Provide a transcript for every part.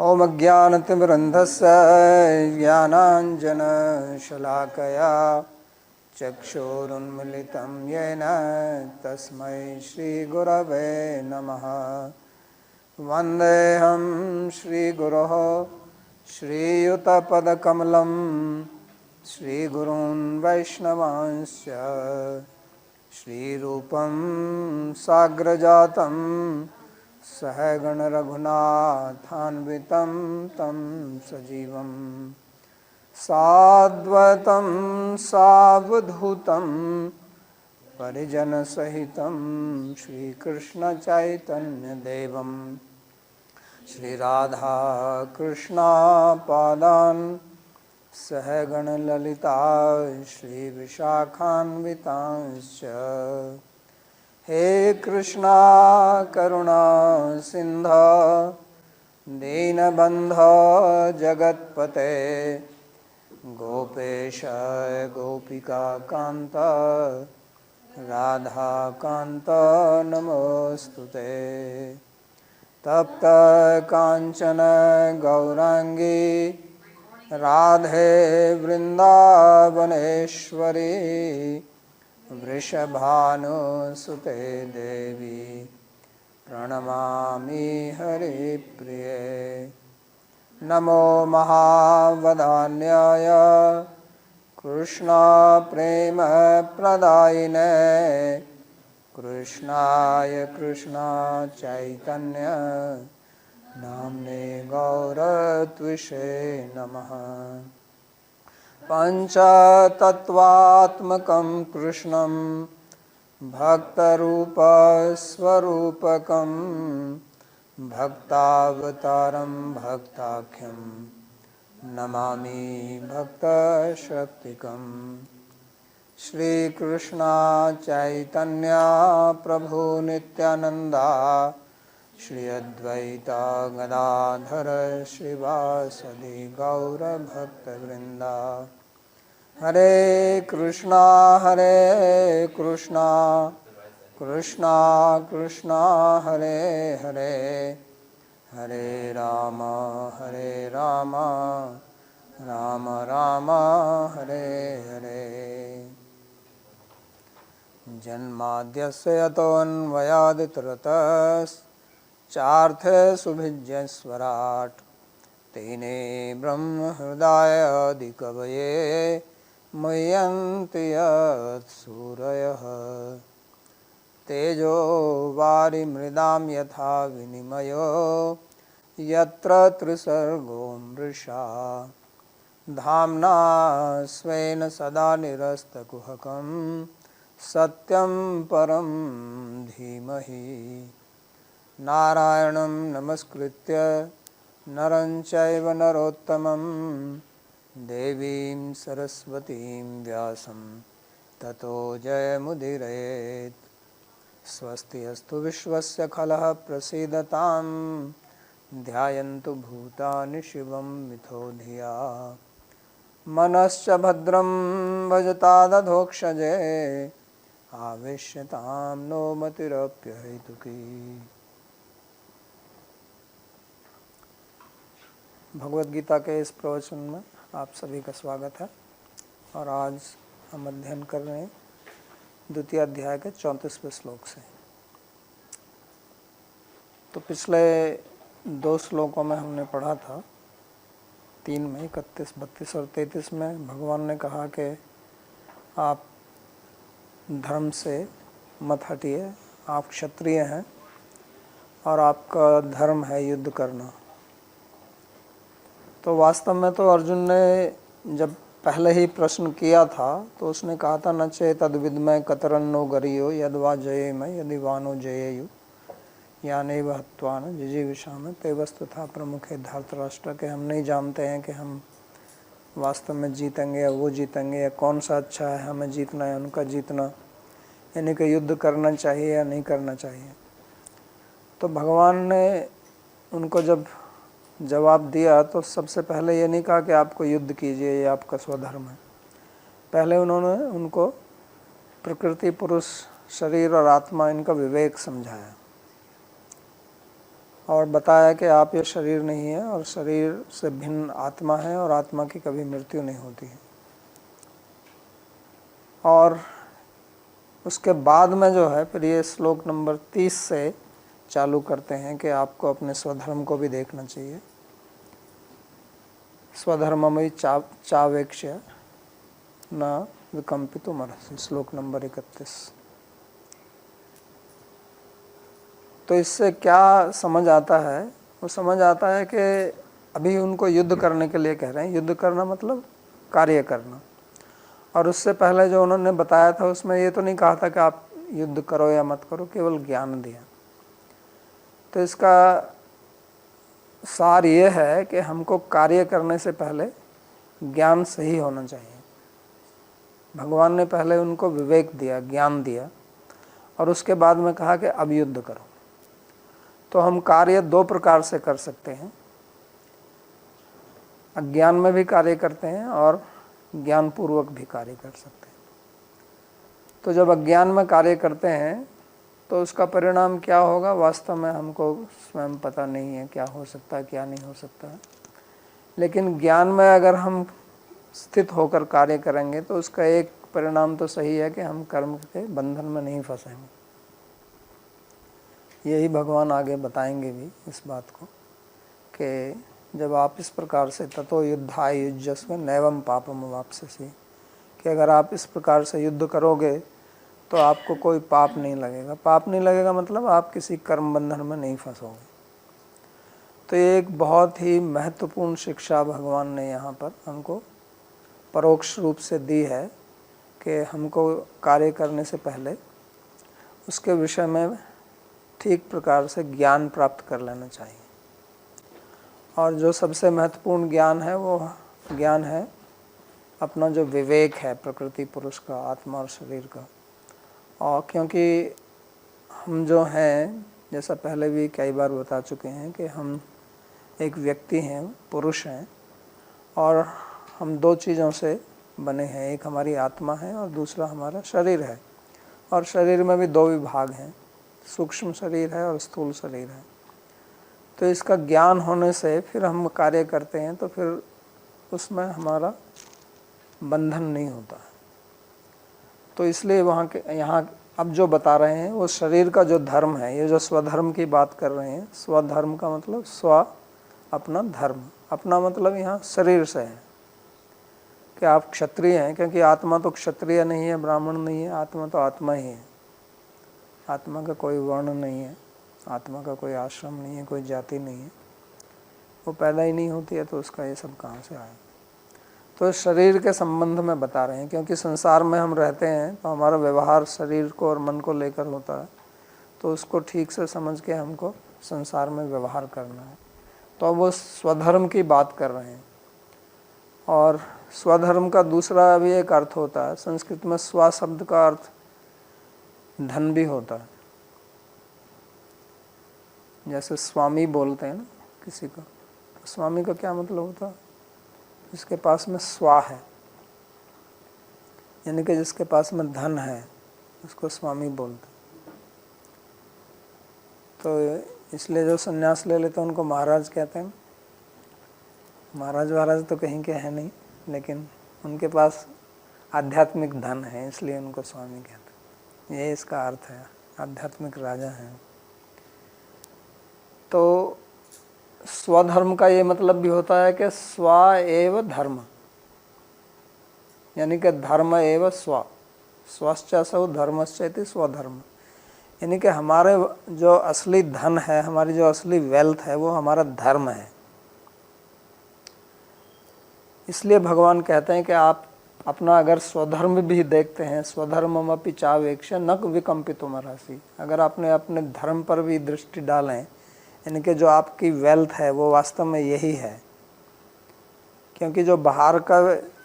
ॐ अज्ञानतिमिरन्धस्य ज्ञानाञ्जनशलाकया चक्षुरुन्मिलितं येन तस्मै श्रीगुरवे नमः। वन्देऽहं श्रीगुरोः श्रीयुतपदकमलं श्रीगुरून् वैष्णवांश्च श्रीरूपं साग्रजातं सहगणरघुनाथान्वितं तं सजीवं साद्वैतं सावधूतं परिजनसहितं श्रीकृष्णचैतन्यदेवं श्रीराधाकृष्णपादान् सहगणललिता श्रीविशाखान्वितांश्च। हे कृष्णा करुणा सिन्धो दीनबन्धो जगत्पते गोपेश गोपिकान्त राधाकान्त नमोस्तुते। तप्त कांचन गौरांगी राधे वृंदावनेश्वरी वृषभानुसुते देवी प्रणमामि हरिप्रिये। नमो महावदान्याय कृष्ण प्रेम प्रदायिने कृष्णाय कृष्ण चैतन्य नाम्ने गौरत्विषे नमः। पंचतत्वात्मकं कृष्णं भक्तरूपस्वरूपकं भक्तावतारं भक्ताख्यं नमामि भक्तशक्तिकं। श्रीकृष्ण चैतन्य प्रभु नित्यानंदा श्री अद्वैता गदाधर श्रीवासदि गौरभक्तवृंदा। हरे कृष्णा कृष्णा कृष्णा हरे हरे हरे राम राम राम हरे हरे। जन्माद्यस्य यतोऽन्वयादितरतश्चार्थे सुभिज्यस्वराट् तेने ब्रह्महृदायादिकवये मुह्यन्ति यत्सूरयः। तेजो वारिमृदां यथा विनिमयो यत्र त्रिसर्गो मृषा धाम्ना स्वेन सदा निरस्तकुहकं सत्यं परं धीमहि। नारायणं नमस्कृत्य नरं चैव नरोत्तमं देवीं सरस्वतीं व्यासं ततो जयमुदीरयेत्। स्वस्ति अस्तु विश्वस्य खलः प्रसीदतां ध्यायन्तु भूतानि शिवं मिथो धिया। मनश्च भद्रं भजतादधोक्षजे आवेश्यतां नो मतिरप्यहेतुकी। भगवद गीता के इस प्रवचन में आप सभी का स्वागत है। और आज हम अध्ययन कर रहे हैं द्वितीय अध्याय के 34वें श्लोक से। तो पिछले 2 श्लोकों में हमने पढ़ा था, 3 में 31, 32 और 33 में भगवान ने कहा कि आप धर्म से मत हटिए, आप क्षत्रिय हैं और आपका धर्म है युद्ध करना। तो वास्तव में तो अर्जुन ने जब पहले ही प्रश्न किया था तो उसने कहा था न चे तद्विद्मय कतरन्नो गरियो यद्वा जयेमय यदि वानो जयेयु यानेव हत्वान जिजीविषाम ते वस्तुतः प्रमुखे धृतराष्ट्र के। हम नहीं जानते हैं कि हम वास्तव में जीतेंगे या वो जीतेंगे या कौन सा अच्छा है, हमें जीतना है उनका जीतना, यानी कि युद्ध करना चाहिए या नहीं करना चाहिए। तो भगवान ने उनको जब जवाब दिया तो सबसे पहले ये नहीं कहा कि आपको युद्ध कीजिए, ये आपका स्वधर्म है। पहले उन्होंने उनको प्रकृति, पुरुष, शरीर और आत्मा, इनका विवेक समझाया। और बताया कि आप ये शरीर नहीं है और शरीर से भिन्न आत्मा है और आत्मा की कभी मृत्यु नहीं होती है। और उसके बाद में जो है फिर ये श्लोक नंबर 30 से चालू करते हैं कि आपको अपने स्वधर्म को भी देखना चाहिए। स्वधर्ममयि चावेक्ष्य न विकम्पितुमर्हसि, श्लोक नंबर 31। तो इससे क्या समझ आता है? वो समझ आता है कि अभी उनको युद्ध करने के लिए कह रहे हैं। युद्ध करना मतलब कार्य करना। और उससे पहले जो उन्होंने बताया था उसमें ये तो नहीं कहा था कि आप युद्ध करो या मत करो, केवल ज्ञान दिया। तो इसका सार ये है कि हमको कार्य करने से पहले ज्ञान सही होना चाहिए। भगवान ने पहले उनको विवेक दिया, ज्ञान दिया, और उसके बाद में कहा कि अब युद्ध करो। तो हम कार्य दो प्रकार से कर सकते हैं, अज्ञान में भी कार्य करते हैं और ज्ञान पूर्वक भी कार्य कर सकते हैं। तो जब अज्ञान में कार्य करते हैं तो उसका परिणाम क्या होगा वास्तव में हमको स्वयं पता नहीं है, क्या हो सकता है क्या नहीं हो सकता है। लेकिन ज्ञान में अगर हम स्थित होकर कार्य करेंगे तो उसका एक परिणाम तो सही है कि हम कर्म के बंधन में नहीं फंसेंगे। यही भगवान आगे बताएंगे भी इस बात को कि जब आप इस प्रकार से ततो युद्धाय युज्यस्व नैवं पापम वाप्स्यसि, कि अगर आप इस प्रकार से युद्ध करोगे तो आपको कोई पाप नहीं लगेगा। पाप नहीं लगेगा मतलब आप किसी कर्म बंधन में नहीं फंसोगे। तो ये एक बहुत ही महत्वपूर्ण शिक्षा भगवान ने यहाँ पर हमको परोक्ष रूप से दी है कि हमको कार्य करने से पहले उसके विषय में ठीक प्रकार से ज्ञान प्राप्त कर लेना चाहिए। और जो सबसे महत्वपूर्ण ज्ञान है वो ज्ञान है अपना जो विवेक है प्रकृति पुरुष का, आत्मा और शरीर का। और क्योंकि हम जो हैं, जैसा पहले भी कई बार बता चुके हैं कि हम एक व्यक्ति हैं, पुरुष हैं, और हम दो चीज़ों से बने हैं। एक हमारी आत्मा है और दूसरा हमारा शरीर है। और शरीर में भी दो विभाग हैं, सूक्ष्म शरीर है और स्थूल शरीर है। तो इसका ज्ञान होने से फिर हम कार्य करते हैं तो फिर उसमें हमारा बंधन नहीं होता है। तो इसलिए यहाँ अब जो बता रहे हैं वो शरीर का जो धर्म है, ये जो स्वधर्म की बात कर रहे हैं, स्वधर्म का मतलब स्व अपना धर्म, अपना मतलब यहाँ शरीर से है कि आप क्षत्रिय हैं, क्योंकि आत्मा तो क्षत्रिय नहीं है, ब्राह्मण नहीं है, आत्मा तो आत्मा ही है। आत्मा का कोई वर्ण नहीं है, आत्मा का कोई आश्रम नहीं है, कोई जाति नहीं है, वो पैदा ही नहीं होती है, तो उसका ये सब कहाँ से आया। तो शरीर के संबंध में बता रहे हैं, क्योंकि संसार में हम रहते हैं तो हमारा व्यवहार शरीर को और मन को लेकर होता है। तो उसको ठीक से समझ के हमको संसार में व्यवहार करना है। तो अब वो स्वधर्म की बात कर रहे हैं। और स्वधर्म का दूसरा भी एक अर्थ होता है। संस्कृत में स्व शब्द का अर्थ धन भी होता है। जैसे स्वामी बोलते हैं ना किसी को, तो स्वामी का क्या मतलब होता है? जिसके पास में स्वा है, यानी कि जिसके पास में धन है, उसको स्वामी बोलते हैं। तो इसलिए जो संन्यास ले लेते हैं उनको महाराज कहते हैं। महाराज तो कहीं के हैं नहीं, लेकिन उनके पास आध्यात्मिक धन है, इसलिए उनको स्वामी कहते हैं। ये इसका अर्थ है, आध्यात्मिक राजा हैं। तो स्वधर्म का ये मतलब भी होता है कि स्व एव धर्म, यानी कि धर्म एव स्व, स्वश्चसौ धर्मश्चेति स्वधर्म। यानी कि हमारे जो असली धन है, हमारी जो असली वेल्थ है, वो हमारा धर्म है। इसलिए भगवान कहते हैं कि आप अपना अगर स्वधर्म भी देखते हैं, स्वधर्ममपि चावेक्ष्य न विकम्पितुमर्हसि, अगर आपने अपने धर्म पर भी दृष्टि डालें, यानी कि जो आपकी वेल्थ है वो वास्तव में यही है। क्योंकि जो बाहर का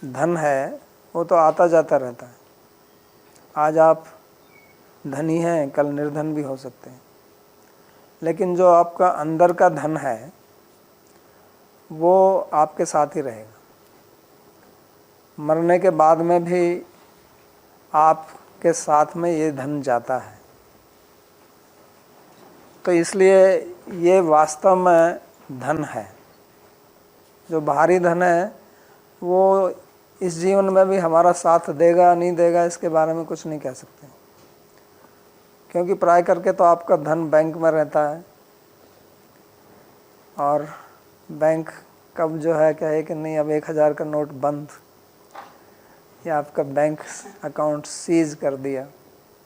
धन है वो तो आता जाता रहता है। आज आप धनी हैं, कल निर्धन भी हो सकते हैं। लेकिन जो आपका अंदर का धन है वो आपके साथ ही रहेगा। मरने के बाद में भी आपके साथ में ये धन जाता है। तो इसलिए ये वास्तव में धन है। जो बाहरी धन है वो इस जीवन में भी हमारा साथ देगा नहीं देगा इसके बारे में कुछ नहीं कह सकते, क्योंकि प्राय करके तो आपका धन बैंक में रहता है और बैंक कब जो है कहे कि नहीं अब 1000 का नोट बंद या आपका बैंक अकाउंट सीज कर दिया,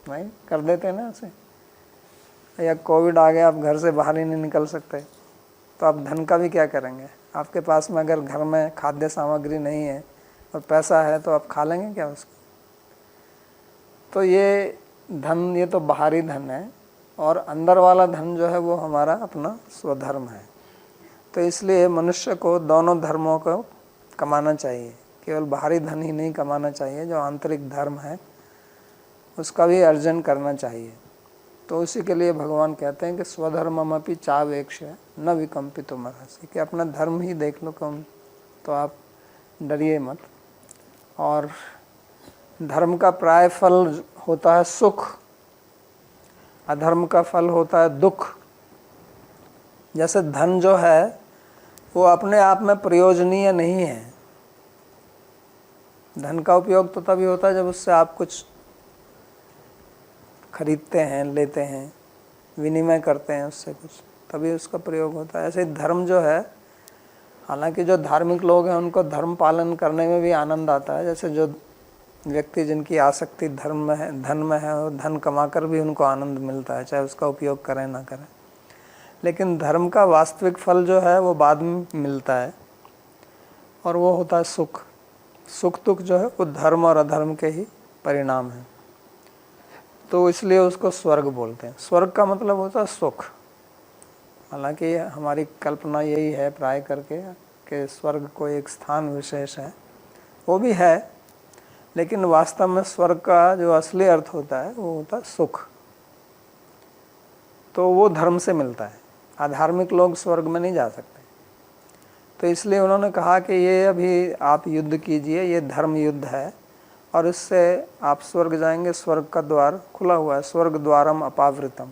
नहीं कर देते हैं ना ऐसे, या कोविड आ गया आप घर से बाहर ही नहीं निकल सकते, तो आप धन का भी क्या करेंगे? आपके पास में अगर घर में खाद्य सामग्री नहीं है और पैसा है तो आप खा लेंगे क्या उसको? तो ये धन, ये तो बाहरी धन है, और अंदर वाला धन जो है वो हमारा अपना स्वधर्म है। तो इसलिए मनुष्य को दोनों धर्मों को कमाना चाहिए, केवल बाहरी धन ही नहीं कमाना चाहिए, जो आंतरिक धर्म है उसका भी अर्जन करना चाहिए। तो उसी के लिए भगवान कहते हैं कि स्वधर्ममपि चावेक्ष न विकम्पितुम अर्हसि, कि अपना धर्म ही देख लो कम, तो आप डरिए मत। और धर्म का प्राय फल होता है सुख, अधर्म का फल होता है दुख। जैसे धन जो है वो अपने आप में प्रयोजनीय नहीं है। धन का उपयोग तो तभी होता है जब उससे आप कुछ खरीदते हैं, लेते हैं, विनिमय करते हैं उससे कुछ, तभी उसका प्रयोग होता है। ऐसे धर्म जो है, हालांकि जो धार्मिक लोग हैं उनको धर्म पालन करने में भी आनंद आता है, जैसे जो व्यक्ति जिनकी आसक्ति धर्म में है, धन में है, और धन कमाकर भी उनको आनंद मिलता है, चाहे उसका उपयोग करें ना करें। लेकिन धर्म का वास्तविक फल जो है वो बाद में मिलता है, और वो होता है सुख। सुख दुख जो है वो धर्म और अधर्म के ही परिणाम है, तो इसलिए उसको स्वर्ग बोलते हैं। स्वर्ग का मतलब होता है सुख। हालांकि हमारी कल्पना यही है प्राय करके कि स्वर्ग कोई एक स्थान विशेष है, वो भी है, लेकिन वास्तव में स्वर्ग का जो असली अर्थ होता है वो होता है सुख। तो वो धर्म से मिलता है, अधार्मिक लोग स्वर्ग में नहीं जा सकते। तो इसलिए उन्होंने कहा कि ये अभी आप युद्ध कीजिए, ये धर्म युद्ध है, और इससे आप स्वर्ग जाएंगे। स्वर्ग का द्वार खुला हुआ है, स्वर्ग द्वारम अपावृतम।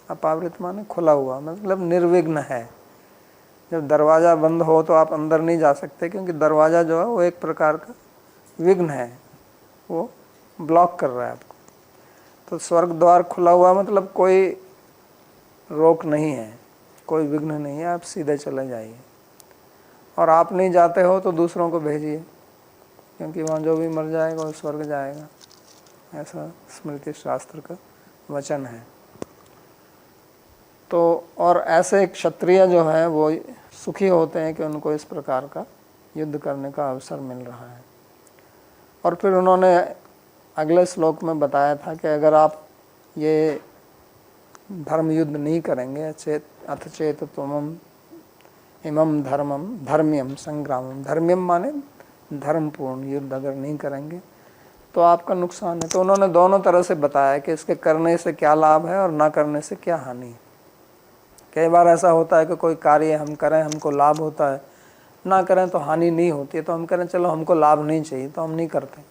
अपावृत माने खुला हुआ, मतलब निर्विघ्न है। जब दरवाज़ा बंद हो तो आप अंदर नहीं जा सकते, क्योंकि दरवाज़ा जो है वो एक प्रकार का विघ्न है, वो ब्लॉक कर रहा है आपको। तो स्वर्ग द्वार खुला हुआ मतलब कोई रोक नहीं है, कोई विघ्न नहीं है, आप सीधे चले जाइए। और आप नहीं जाते हो तो दूसरों को भेजिए, क्योंकि वहाँ जो भी मर जाएगा वो स्वर्ग जाएगा, ऐसा स्मृति शास्त्र का वचन है। तो और ऐसे क्षत्रिय जो है वो सुखी होते हैं कि उनको इस प्रकार का युद्ध करने का अवसर मिल रहा है। और फिर उन्होंने अगले श्लोक में बताया था कि अगर आप ये धर्म युद्ध नहीं करेंगे, अथ चेत तुमम इमम धर्मम धर्म्यम संग्रामम, धर्म्यम माने धर्मपूर्ण युद्ध अगर नहीं करेंगे तो आपका नुकसान है। तो उन्होंने दोनों तरह से बताया कि इसके करने से क्या लाभ है और ना करने से क्या हानि है। कई बार ऐसा होता है कि कोई कार्य हम करें हमको लाभ होता है, ना करें तो हानि नहीं होती है, तो हम करें चलो हमको लाभ नहीं चाहिए तो हम नहीं करते।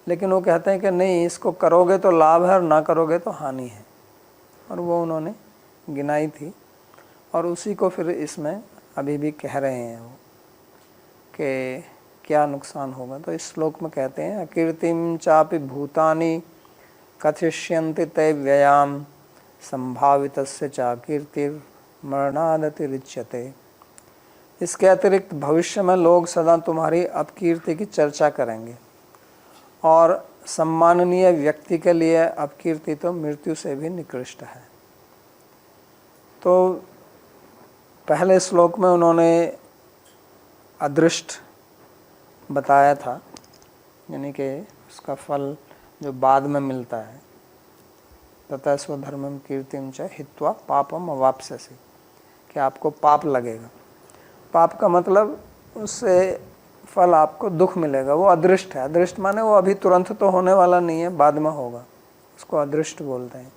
लेकिन वो कहते हैं कि नहीं, इसको करोगे तो लाभ है और ना करोगे तो हानि है, और वो उन्होंने गिनाई थी। और उसी को फिर इसमें अभी भी कह रहे हैं वो कि क्या नुकसान होगा। तो इस श्लोक में कहते हैं अकीर्तिम चापि भूतानि कथिष्यन्ति ते व्ययाम संभावितस्य चाकीर्तिर मरणादतिरिच्यते। इसके अतिरिक्त भविष्य में लोग सदा तुम्हारी अपकीर्ति की चर्चा करेंगे, और सम्माननीय व्यक्ति के लिए अपकीर्ति तो मृत्यु से भी निकृष्ट है। तो पहले श्लोक में उन्होंने अदृष्ट बताया था, यानी कि उसका फल जो बाद में मिलता है, तथा स्वधर्मम कीर्तिम च हित्वा पापम अवाप्स्यसि, कि आपको पाप लगेगा। पाप का मतलब उससे फल आपको दुख मिलेगा, वो अदृष्ट है। अदृष्ट माने वो अभी तुरंत तो होने वाला नहीं है, बाद में होगा, उसको अदृष्ट बोलते हैं।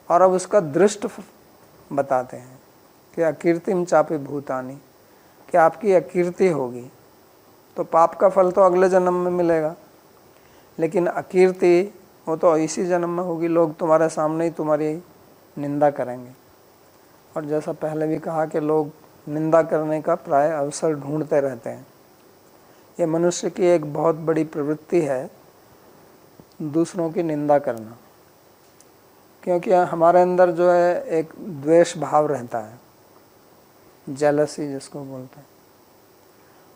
और अब उसका दृष्ट बताते हैं कि अकीर्तिम चापि भूतानि, कि आपकी अकीर्ति होगी, तो पाप का फल तो अगले जन्म में मिलेगा, लेकिन अकीर्ति वो तो इसी जन्म में होगी। लोग तुम्हारे सामने ही तुम्हारी निंदा करेंगे। और जैसा पहले भी कहा कि लोग निंदा करने का प्राय अवसर ढूंढते रहते हैं। ये मनुष्य की एक बहुत बड़ी प्रवृत्ति है, दूसरों की निंदा करना, क्योंकि हमारे अंदर जो है एक द्वेष भाव रहता है, जेलसी जिसको बोलते हैं,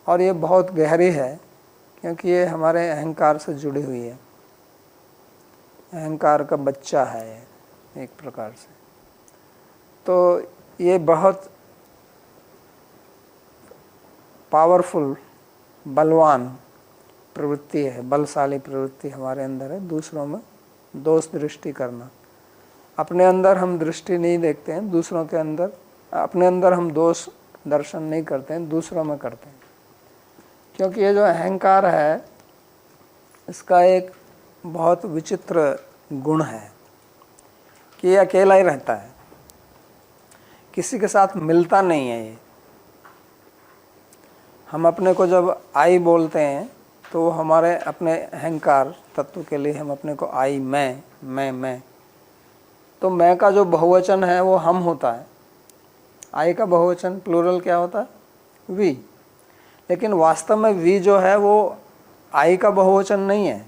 और ये बहुत गहरी है क्योंकि ये हमारे अहंकार से जुड़ी हुई है। अहंकार का बच्चा है ये एक प्रकार से। तो ये बहुत पावरफुल, बलवान प्रवृत्ति है, बलशाली प्रवृत्ति हमारे अंदर है, दूसरों में दोष दृष्टि करना। अपने अंदर हम दृष्टि नहीं देखते हैं, दूसरों के अंदर, अपने अंदर हम दोष दर्शन नहीं करते हैं, दूसरों में करते हैं। क्योंकि ये जो अहंकार है, इसका एक बहुत विचित्र गुण है कि ये अकेला ही रहता है, किसी के साथ मिलता नहीं है। ये हम अपने को जब आई बोलते हैं तो वो हमारे अपने अहंकार तत्व के लिए हम अपने को आई, मैं, तो मैं का जो बहुवचन है वो हम होता है। आई का बहुवचन प्लूरल क्या होता है? वी। लेकिन वास्तव में वी जो है वो आई का बहुवचन नहीं है।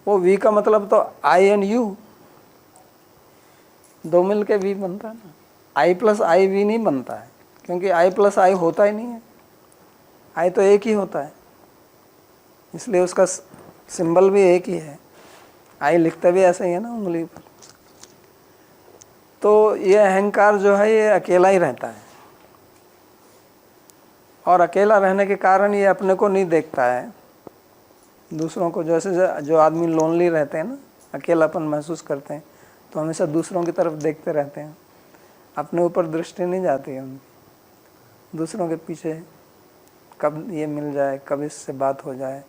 वो वी का मतलब तो आई एंड यू, दो मिल के वी बनता है ना। आई प्लस आई वी नहीं बनता है, क्योंकि आई प्लस आई होता ही नहीं है। आई तो एक ही होता है, इसलिए उसका सिंबल भी एक ही है। आई लिखते भी ऐसे ही है ना, उंगली पर। तो ये अहंकार जो है ये अकेला ही रहता है, और अकेला रहने के कारण ये अपने को नहीं देखता है, दूसरों को। जैसे जो आदमी लोनली रहते हैं ना, अकेलापन महसूस करते हैं, तो हमेशा दूसरों की तरफ देखते रहते हैं, अपने ऊपर दृष्टि नहीं जाती है उनकी। दूसरों के पीछे कब ये मिल जाए, कब इससे बात हो जाए,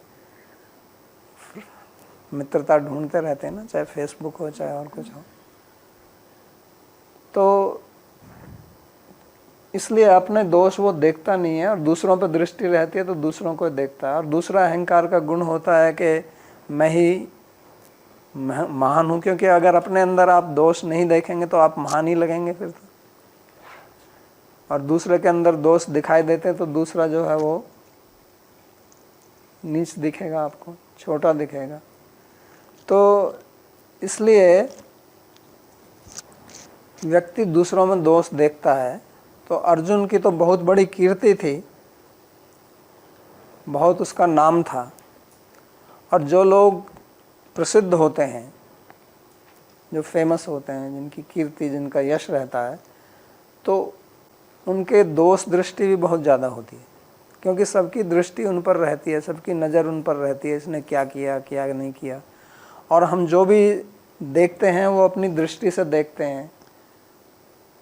मित्रता ढूंढते रहते हैं ना, चाहे फेसबुक हो चाहे और कुछ हो। तो इसलिए अपने दोष वो देखता नहीं है, और दूसरों पर दृष्टि रहती है तो दूसरों को देखता है। और दूसरा अहंकार का गुण होता है कि मैं ही महान हूँ, क्योंकि अगर अपने अंदर आप दोष नहीं देखेंगे तो आप महान ही लगेंगे फिर तो। और दूसरे के अंदर दोष दिखाई देते तो दूसरा जो है वो नीच दिखेगा, आपको छोटा दिखेगा। तो इसलिए व्यक्ति दूसरों में दोष देखता है। तो अर्जुन की तो बहुत बड़ी कीर्ति थी, बहुत उसका नाम था। और जो लोग प्रसिद्ध होते हैं, जो फेमस होते हैं, जिनकी कीर्ति, जिनका यश रहता है, तो उनके दोष दृष्टि भी बहुत ज़्यादा होती है, क्योंकि सबकी दृष्टि उन पर रहती है, सबकी नज़र उन पर रहती है, इसने क्या किया, क्या नहीं किया। और हम जो भी देखते हैं वो अपनी दृष्टि से देखते हैं,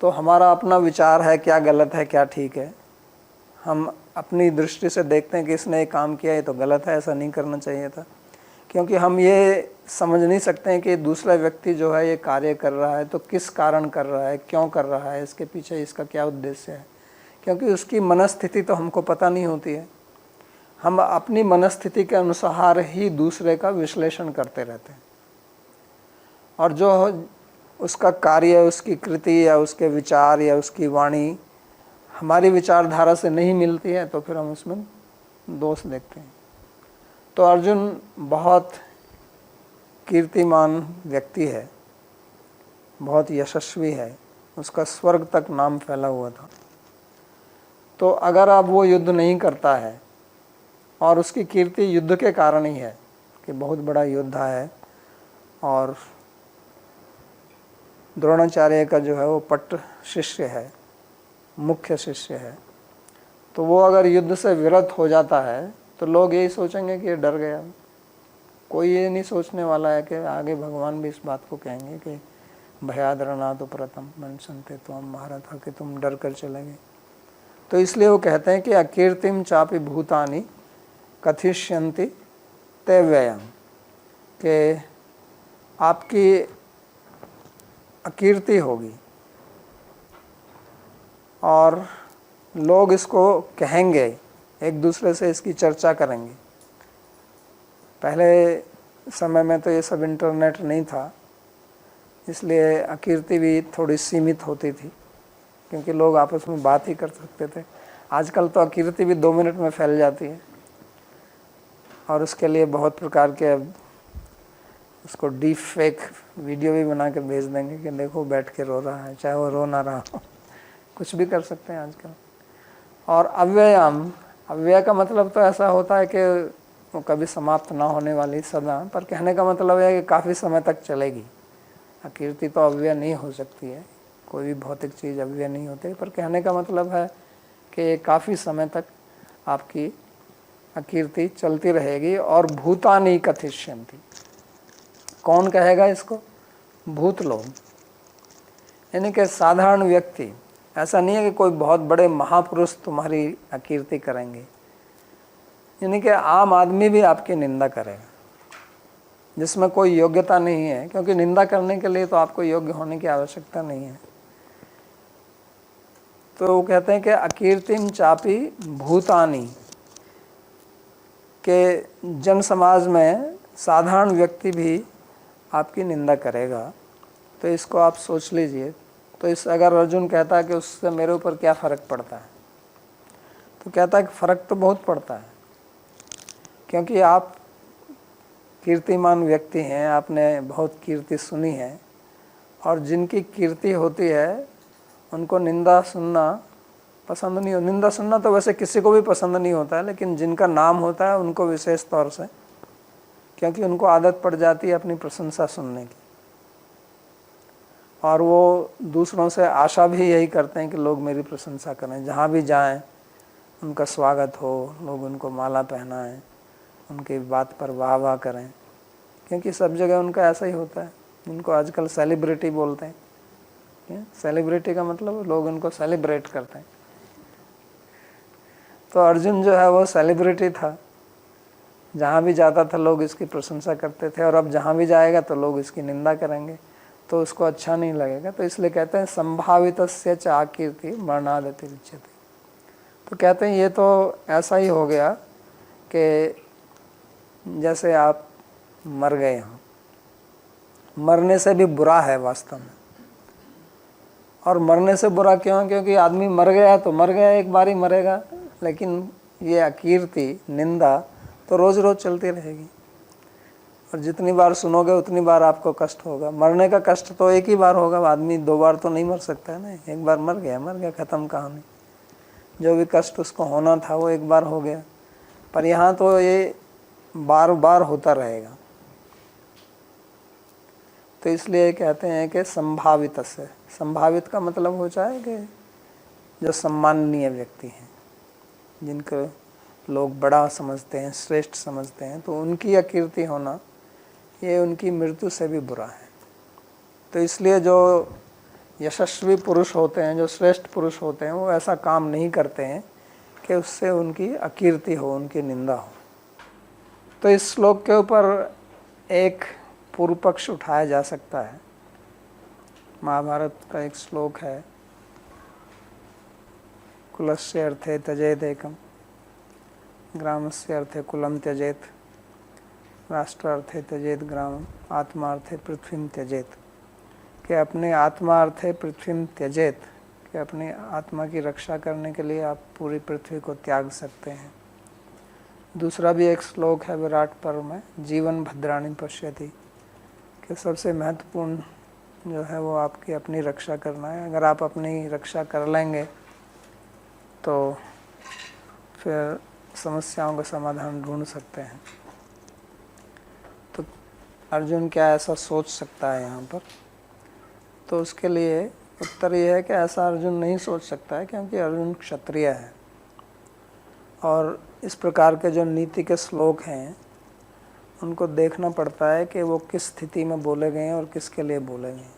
तो हमारा अपना विचार है क्या गलत है क्या ठीक है। हम अपनी दृष्टि से देखते हैं कि इसने ये काम किया, ये तो गलत है, ऐसा नहीं करना चाहिए था। क्योंकि हम ये समझ नहीं सकते हैं कि दूसरा व्यक्ति जो है ये कार्य कर रहा है तो किस कारण कर रहा है, क्यों कर रहा है, इसके पीछे इसका क्या उद्देश्य है, क्योंकि उसकी मनस्थिति तो हमको पता नहीं होती है। हम अपनी मनस्थिति के अनुसार ही दूसरे का विश्लेषण करते रहते हैं, और जो उसका कार्य, उसकी कृति या उसके विचार या उसकी वाणी हमारी विचारधारा से नहीं मिलती है तो फिर हम उसमें दोष देखते हैं। तो अर्जुन बहुत कीर्तिमान व्यक्ति है, बहुत यशस्वी है, उसका स्वर्ग तक नाम फैला हुआ था। तो अगर अब वो युद्ध नहीं करता है, और उसकी कीर्ति युद्ध के कारण ही है कि बहुत बड़ा योद्धा है, और द्रोणाचार्य का जो है वो पट्ट शिष्य है, मुख्य शिष्य है, तो वो अगर युद्ध से विरत हो जाता है तो लोग यही सोचेंगे कि ये डर गया। कोई ये नहीं सोचने वाला है कि आगे भगवान भी इस बात को कहेंगे कि भयाद्रना तो प्रथम मन सुनते तो हम महारथ हो कि तुम डर कर चले गए। तो इसलिए वो कहते हैं कि अकीर्तिम चापि भूतानि कथिष्यन्ति ते व्ययम, कि आपकी अकीर्ति होगी और लोग इसको कहेंगे, एक दूसरे से इसकी चर्चा करेंगे। पहले समय में तो ये सब इंटरनेट नहीं था, इसलिए अकीर्ति भी थोड़ी सीमित होती थी, क्योंकि लोग आपस में बात ही कर सकते थे। आजकल तो अकीर्ति भी 2 मिनट में फैल जाती है, और उसके लिए बहुत प्रकार के अब उसको डीप फेक वीडियो भी बना के भेज देंगे कि देखो बैठ के रो रहा है, चाहे वो रो ना रहा हो, कुछ भी कर सकते हैं आजकल। और अव्ययम, अव्यय का मतलब तो ऐसा होता है कि वो कभी समाप्त ना होने वाली सदा, पर कहने का मतलब है कि काफ़ी समय तक चलेगी। अकीर्ति तो अव्यय नहीं हो सकती है, कोई भी भौतिक चीज़ अव्यय नहीं होती, पर कहने का मतलब है कि काफ़ी समय तक आपकी अकीर्ति चलती रहेगी। और भूतानि कथिष्यन्ति, कौन कहेगा इसको? भूत लोग, यानी कि साधारण व्यक्ति। ऐसा नहीं है कि कोई बहुत बड़े महापुरुष तुम्हारी अकीर्ति करेंगे, यानी कि आम आदमी भी आपकी निंदा करेगा, जिसमें कोई योग्यता नहीं है, क्योंकि निंदा करने के लिए तो आपको योग्य होने की आवश्यकता नहीं है। तो वो कहते हैं कि अकीर्तिम चापी भूतानि, के जन समाज में साधारण व्यक्ति भी आपकी निंदा करेगा। तो इसको आप सोच लीजिए। तो इस अगर अर्जुन कहता है कि उससे मेरे ऊपर क्या फ़र्क पड़ता है, तो कहता है कि फ़र्क तो बहुत पड़ता है, क्योंकि आप कीर्तिमान व्यक्ति हैं, आपने बहुत कीर्ति सुनी है, और जिनकी कीर्ति होती है उनको निंदा सुनना पसंद नहीं हो। निंदा सुनना तो वैसे किसी को भी पसंद नहीं होता है, लेकिन जिनका नाम होता है उनको विशेष तौर से, क्योंकि उनको आदत पड़ जाती है अपनी प्रशंसा सुनने की, और वो दूसरों से आशा भी यही करते हैं कि लोग मेरी प्रशंसा करें, जहाँ भी जाएं उनका स्वागत हो, लोग उनको माला पहनाएं, उनकी बात पर वाह वाह करें, क्योंकि सब जगह उनका ऐसा ही होता है। उनको आजकल सेलिब्रिटी बोलते हैं। सेलिब्रिटी का मतलब लोग उनको सेलिब्रेट करते हैं। तो अर्जुन जो है वो सेलिब्रिटी था, जहाँ भी जाता था लोग इसकी प्रशंसा करते थे, और अब जहाँ भी जाएगा तो लोग इसकी निंदा करेंगे, तो उसको अच्छा नहीं लगेगा। तो इसलिए कहते हैं संभावितस्य च आकीर्ति मरणादति रुच्यते। तो कहते हैं ये तो ऐसा ही हो गया कि जैसे आप मर गए हों, मरने से भी बुरा है वास्तव में। और मरने से बुरा क्यों? क्योंकि आदमी मर गया तो मर गया, एक बार ही मरेगा, लेकिन ये अकीर्ति, निंदा तो रोज़ रोज़ चलती रहेगी, और जितनी बार सुनोगे उतनी बार आपको कष्ट होगा। मरने का कष्ट तो एक ही बार होगा, आदमी 2 बार तो नहीं मर सकता है ना। एक बार मर गया, ख़त्म कहानी। जो भी कष्ट उसको होना था वो एक बार हो गया, पर यहाँ तो ये बार बार होता रहेगा। तो इसलिए कहते हैं कि संभावित से, संभावित का मतलब हो जाए कि जो सम्माननीय व्यक्ति हैं, जिनको लोग बड़ा समझते हैं, श्रेष्ठ समझते हैं, तो उनकी अकीर्ति होना ये उनकी मृत्यु से भी बुरा है। तो इसलिए जो यशस्वी पुरुष होते हैं, जो श्रेष्ठ पुरुष होते हैं, वो ऐसा काम नहीं करते हैं कि उससे उनकी अकीर्ति हो, उनकी निंदा हो। तो इस श्लोक के ऊपर एक पूर्व पक्ष उठाया जा सकता है। महाभारत का एक श्लोक है, कुलस्य अर्थे त्यजेत एकम, ग्रामस्य अर्थे कुलम त्यजेत, राष्ट्रार्थे त्यजेत ग्रामम, आत्मार्थे पृथ्वीम त्यजेत। कि अपने आत्मार्थे पृथ्वीम त्यजेत, कि अपनी आत्मा की रक्षा करने के लिए आप पूरी पृथ्वी को त्याग सकते हैं। दूसरा भी एक श्लोक है विराट पर्व में, जीवन भद्राणि पश्यति, कि सबसे महत्वपूर्ण जो है वो आपकी अपनी रक्षा करना है। अगर आप अपनी रक्षा कर लेंगे तो फिर समस्याओं का समाधान ढूंढ सकते हैं। तो अर्जुन क्या ऐसा सोच सकता है यहाँ पर? तो उसके लिए उत्तर ये है कि ऐसा अर्जुन नहीं सोच सकता है, क्योंकि अर्जुन क्षत्रिय है, और इस प्रकार के जो नीति के श्लोक हैं उनको देखना पड़ता है कि वो किस स्थिति में बोले गए हैं और किसके लिए बोले गए हैं।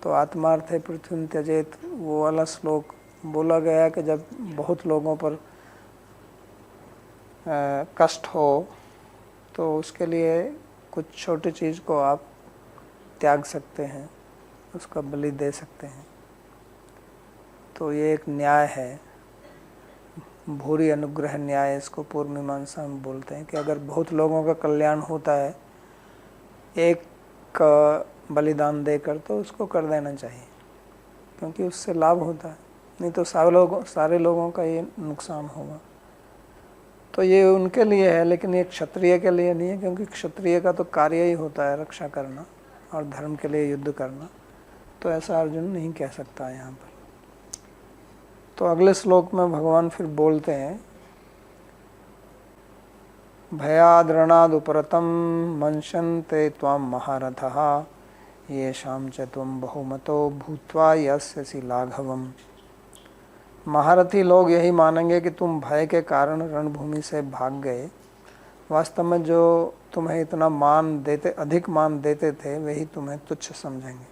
तो आत्मार्थे पृथ्वी त्यजेत, वो वाला श्लोक बोला गया कि जब बहुत लोगों पर कष्ट हो तो उसके लिए कुछ छोटी चीज़ को आप त्याग सकते हैं, उसका बलि दे सकते हैं। तो ये एक न्याय है, भूरि अनुग्रह न्याय, इसको पूर्व मीमांसा में बोलते हैं। कि अगर बहुत लोगों का कल्याण होता है, एक बलिदान देकर, तो उसको कर देना चाहिए, क्योंकि उससे लाभ होता है, नहीं तो सारे लोगों का ये नुकसान होगा। तो ये उनके लिए है, लेकिन ये क्षत्रिय के लिए नहीं है, क्योंकि क्षत्रिय का तो कार्य ही होता है रक्षा करना और धर्म के लिए युद्ध करना। तो ऐसा अर्जुन नहीं कह सकता यहाँ पर। तो अगले श्लोक में भगवान फिर बोलते हैं, भयाद्रणादुपरतं मंशन्ते त्वां महारथः येषां च त्वं बहुमतो भूत्वा यस्यसि लाघवम्। महारथी लोग यही मानेंगे कि तुम भय के कारण रणभूमि से भाग गए। वास्तव में जो तुम्हें इतना मान देते, अधिक मान देते थे, वही तुम्हें तुच्छ समझेंगे।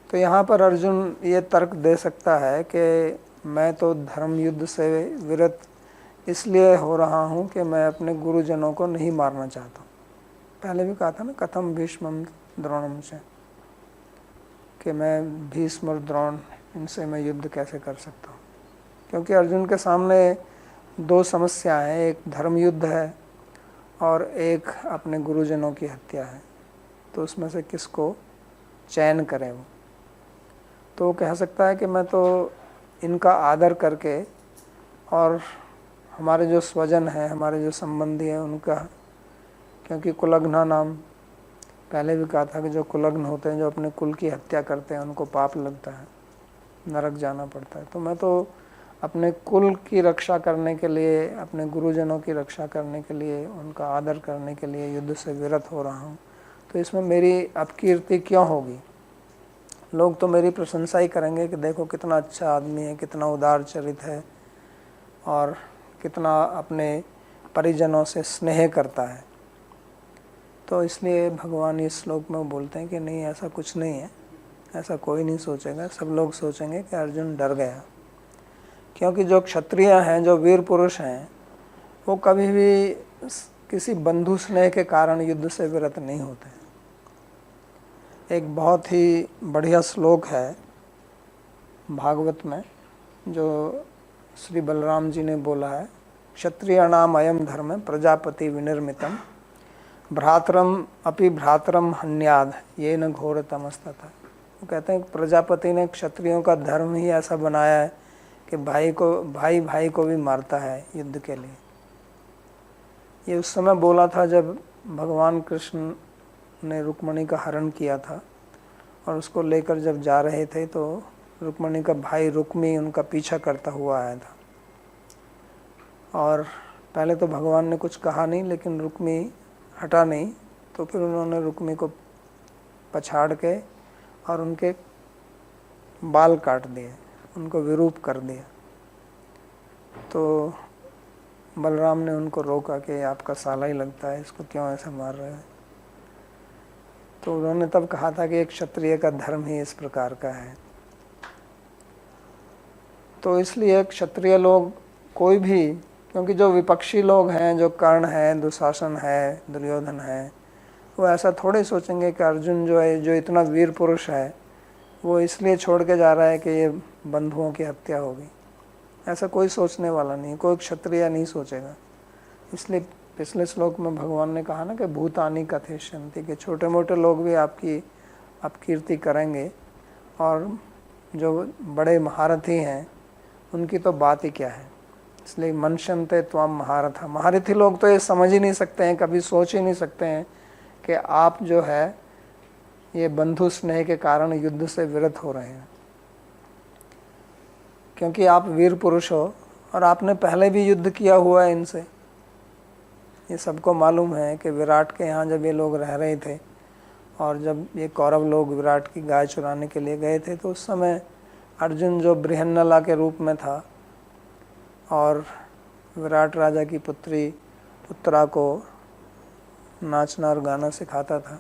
तो यहाँ पर अर्जुन ये तर्क दे सकता है कि मैं तो धर्म युद्ध से विरत इसलिए हो रहा हूँ कि मैं अपने गुरुजनों को नहीं मारना चाहता हूँ। पहले भी कहा था ना, कथम भीष्मम द्रोणम से, कि मैं भीष्म और द्रोण, इनसे मैं युद्ध कैसे कर सकता हूँ। क्योंकि अर्जुन के सामने दो समस्याएं हैं, एक धर्म युद्ध है और एक अपने गुरुजनों की हत्या है। तो उसमें से किसको चयन करें वो। तो वो कह सकता है कि मैं तो इनका आदर करके और हमारे जो स्वजन हैं, हमारे जो संबंधी हैं उनका, क्योंकि कुलग्ना नाम पहले भी कहा था कि जो कुलग्न होते हैं, जो अपने कुल की हत्या करते हैं, उनको पाप लगता है, नरक जाना पड़ता है। तो मैं तो अपने कुल की रक्षा करने के लिए, अपने गुरुजनों की रक्षा करने के लिए, उनका आदर करने के लिए युद्ध से विरत हो रहा हूँ। तो इसमें मेरी अपकीर्ति क्यों होगी। लोग तो मेरी प्रशंसा ही करेंगे कि देखो कितना अच्छा आदमी है, कितना उदार चरित है और कितना अपने परिजनों से स्नेह करता है। तो इसलिए भगवान इस श्लोक में बोलते हैं कि नहीं, ऐसा कुछ नहीं है, ऐसा कोई नहीं सोचेगा। सब लोग सोचेंगे कि अर्जुन डर गया, क्योंकि जो क्षत्रिय हैं, जो वीर पुरुष हैं, वो कभी भी किसी बंधु स्नेह के कारण युद्ध से विरत नहीं होते। एक बहुत ही बढ़िया श्लोक है भागवत में, जो श्री बलराम जी ने बोला है, क्षत्रियाणाम अयम धर्म प्रजापति विनिर्मितम भ्रातरम अपि भ्रातरम हन्याद ये न घोर तमस्तथा। वो कहते हैं प्रजापति ने क्षत्रियों का धर्म ही ऐसा बनाया है कि भाई को भी मारता है युद्ध के लिए। ये उस समय बोला था जब भगवान कृष्ण ने रुक्मणी का हरण किया था और उसको लेकर जब जा रहे थे, तो रुक्मणी का भाई रुक्मी उनका पीछा करता हुआ आया था। और पहले तो भगवान ने कुछ कहा नहीं, लेकिन रुक्मी हटा नहीं, तो फिर उन्होंने रुक्मी को पछाड़ के और उनके बाल काट दिए, उनको विरूप कर दिया। तो बलराम ने उनको रोका कि आपका साला ही लगता है, इसको क्यों ऐसा मार रहे हैं। तो उन्होंने तब कहा था कि एक क्षत्रिय का धर्म ही इस प्रकार का है। तो इसलिए क्षत्रिय लोग कोई भी, क्योंकि जो विपक्षी लोग हैं, जो कर्ण है, दुशासन है, दुर्योधन है, वो ऐसा थोड़े सोचेंगे कि अर्जुन जो है, जो इतना वीर पुरुष है, वो इसलिए छोड़ के जा रहा है कि ये बंधुओं की हत्या होगी। ऐसा कोई सोचने वाला नहीं, कोई क्षत्रिय नहीं सोचेगा। इसलिए पिछले श्लोक में भगवान ने कहा ना कि भूतानि कथयिष्यन्ति, कि छोटे मोटे लोग भी आपकी अपकीर्ति करेंगे, और जो बड़े महारथी हैं उनकी तो बात ही क्या है। इसलिए मंशन्ते त्वाम महारथ, महारथी लोग तो ये समझ ही नहीं सकते हैं, कभी सोच ही नहीं सकते हैं कि आप जो है ये बंधु स्नेह के कारण युद्ध से विरत हो रहे हैं, क्योंकि आप वीर पुरुष हो और आपने पहले भी युद्ध किया हुआ है इनसे। ये सबको मालूम है कि विराट के यहाँ जब ये लोग रह रहे थे और जब ये कौरव लोग विराट की गाय चुराने के लिए गए थे, तो उस समय अर्जुन जो बृहन्नला के रूप में था और विराट राजा की पुत्री उत्तरा को नाचना और गाना सिखाता था,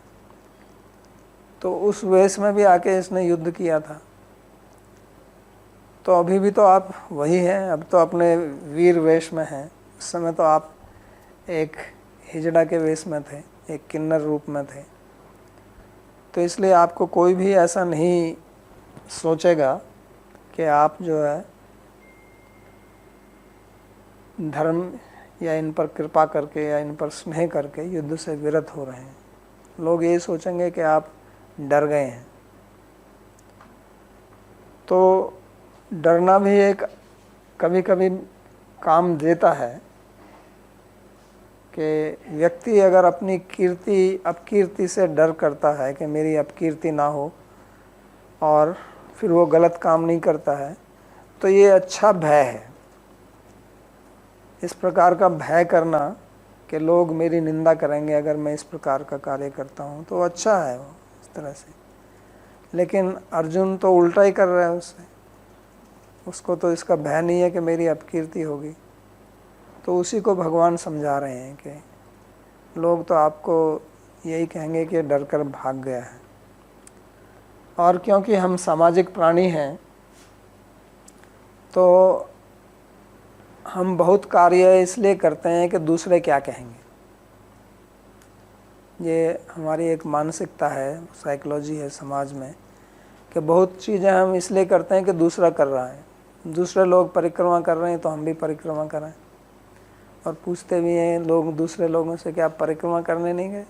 तो उस वेश में भी आके इसने युद्ध किया था। तो अभी भी तो आप वही हैं, अब तो अपने वीर वेश में हैं। उस समय तो आप एक हिजड़ा के वेश में थे, एक किन्नर रूप में थे। तो इसलिए आपको कोई भी ऐसा नहीं सोचेगा कि आप जो है धर्म या इन पर कृपा करके या इन पर स्नेह करके युद्ध से विरत हो रहे हैं। लोग ये सोचेंगे कि आप डर गए हैं। तो डरना भी एक कभी कभी काम देता है कि व्यक्ति अगर अपनी अपकीर्ति से डर करता है कि मेरी अपकीर्ति ना हो और फिर वो गलत काम नहीं करता है, तो ये अच्छा भय है। इस प्रकार का भय करना कि लोग मेरी निंदा करेंगे अगर मैं इस प्रकार का कार्य करता हूँ, तो अच्छा है वो इस तरह से। लेकिन अर्जुन तो उल्टा ही कर रहा है उससे, उसको तो इसका भय नहीं है कि मेरी अपकीर्ति होगी। तो उसी को भगवान समझा रहे हैं कि लोग तो आपको यही कहेंगे कि डर कर भाग गया है। और क्योंकि हम सामाजिक प्राणी हैं तो हम बहुत कार्य इसलिए करते हैं कि दूसरे क्या कहेंगे। ये हमारी एक मानसिकता है, साइकोलॉजी है समाज में, कि बहुत चीज़ें हम इसलिए करते हैं कि दूसरा कर रहा है। दूसरे लोग परिक्रमा कर रहे हैं तो हम भी परिक्रमा करें। और पूछते भी हैं लोग दूसरे लोगों से कि आप परिक्रमा करने नहीं गए,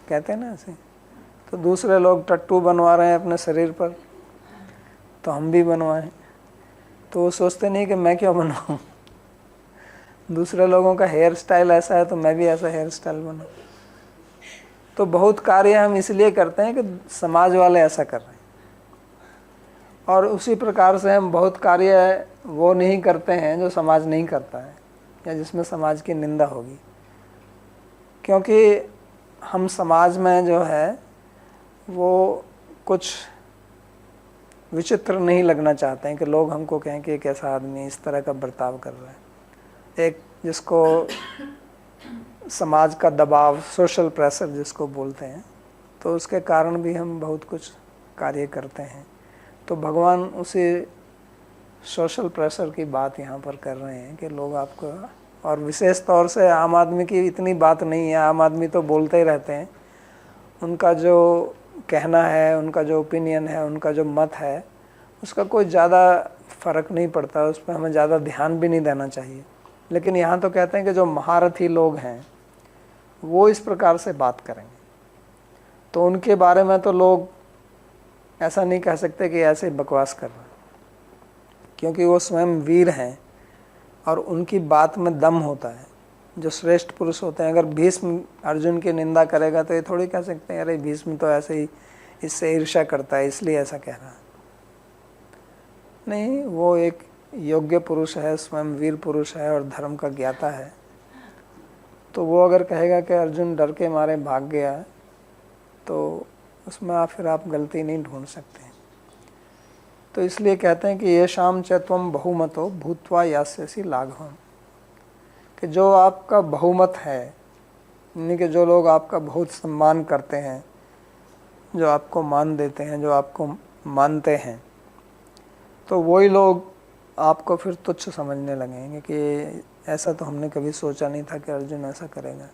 कहते हैं ना ऐसे। तो दूसरे लोग टट्टू बनवा रहे हैं अपने शरीर पर तो हम भी बनवाएं। तो वो सोचते नहीं कि मैं क्यों बनवाऊं, दूसरे लोगों का हेयर स्टाइल ऐसा है तो मैं भी ऐसा हेयर स्टाइल बनाऊं। तो बहुत कार्य हम इसलिए करते हैं कि समाज वाले ऐसा कर रहे हैं। और उसी प्रकार से हम बहुत कार्य वो नहीं करते हैं जो समाज नहीं करता है या जिसमें समाज की निंदा होगी। क्योंकि हम समाज में जो है वो कुछ विचित्र नहीं लगना चाहते हैं कि लोग हमको कहें कि एक ऐसा आदमी इस तरह का बर्ताव कर रहा है। एक जिसको समाज का दबाव, सोशल प्रेशर जिसको बोलते हैं, तो उसके कारण भी हम बहुत कुछ कार्य करते हैं। तो भगवान उसी सोशल प्रेशर की बात यहाँ पर कर रहे हैं कि लोग आपको, और विशेष तौर से आम आदमी की इतनी बात नहीं है। आम आदमी तो बोलते ही रहते हैं, उनका जो कहना है, उनका जो ओपिनियन है, उनका जो मत है, उसका कोई ज़्यादा फ़र्क नहीं पड़ता, उस पर हमें ज़्यादा ध्यान भी नहीं देना चाहिए। लेकिन यहाँ तो कहते हैं कि जो महारथी लोग हैं वो इस प्रकार से बात करेंगे, तो उनके बारे में तो लोग ऐसा नहीं कह सकते कि ऐसे बकवास कर रहे हैं, क्योंकि वो स्वयं वीर हैं और उनकी बात में दम होता है। जो श्रेष्ठ पुरुष होते हैं, अगर भीष्म अर्जुन की निंदा करेगा तो ये थोड़ी कह सकते हैं अरे भीष्म तो ऐसे ही इससे ईर्ष्या करता है इसलिए ऐसा कह रहा है। नहीं, वो एक योग्य पुरुष है, स्वयं वीर पुरुष है और धर्म का ज्ञाता है। तो वो अगर कहेगा कि अर्जुन डर के मारे भाग गया है, तो उसमें फिर आप गलती नहीं ढूंढ सकते। तो इसलिए कहते हैं कि ये शाम च त्वं बहुमतो भूत्वा यास्यसि लाघवम्, कि जो आपका बहुमत है, यानी कि जो लोग आपका बहुत सम्मान करते हैं, जो आपको मान देते हैं, जो आपको मानते हैं, तो वही लोग आपको फिर तुच्छ समझने लगेंगे कि ऐसा तो हमने कभी सोचा नहीं था कि अर्जुन ऐसा करेगा।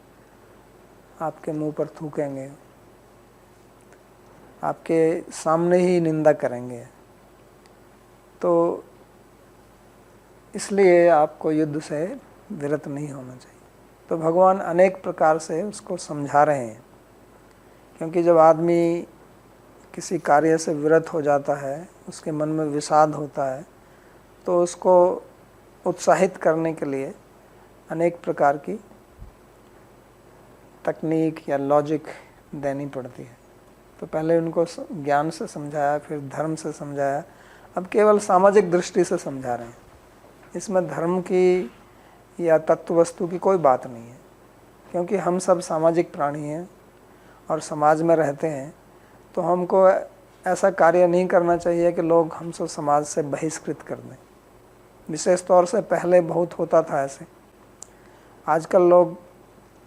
आपके मुंह पर थूकेंगे, आपके सामने ही निंदा करेंगे। तो इसलिए आपको युद्ध से विरत नहीं होना चाहिए। तो भगवान अनेक प्रकार से उसको समझा रहे हैं, क्योंकि जब आदमी किसी कार्य से विरत हो जाता है, उसके मन में विषाद होता है, तो उसको उत्साहित करने के लिए अनेक प्रकार की तकनीक या लॉजिक देनी पड़ती है। तो पहले उनको ज्ञान से समझाया, फिर धर्म से समझाया, अब केवल सामाजिक दृष्टि से समझा रहे हैं। इसमें धर्म की या तत्व वस्तु की कोई बात नहीं है, क्योंकि हम सब सामाजिक प्राणी हैं और समाज में रहते हैं। तो हमको ऐसा कार्य नहीं करना चाहिए कि लोग हमसे समाज से बहिष्कृत कर दें। विशेष तौर से पहले बहुत होता था ऐसे। आजकल लोग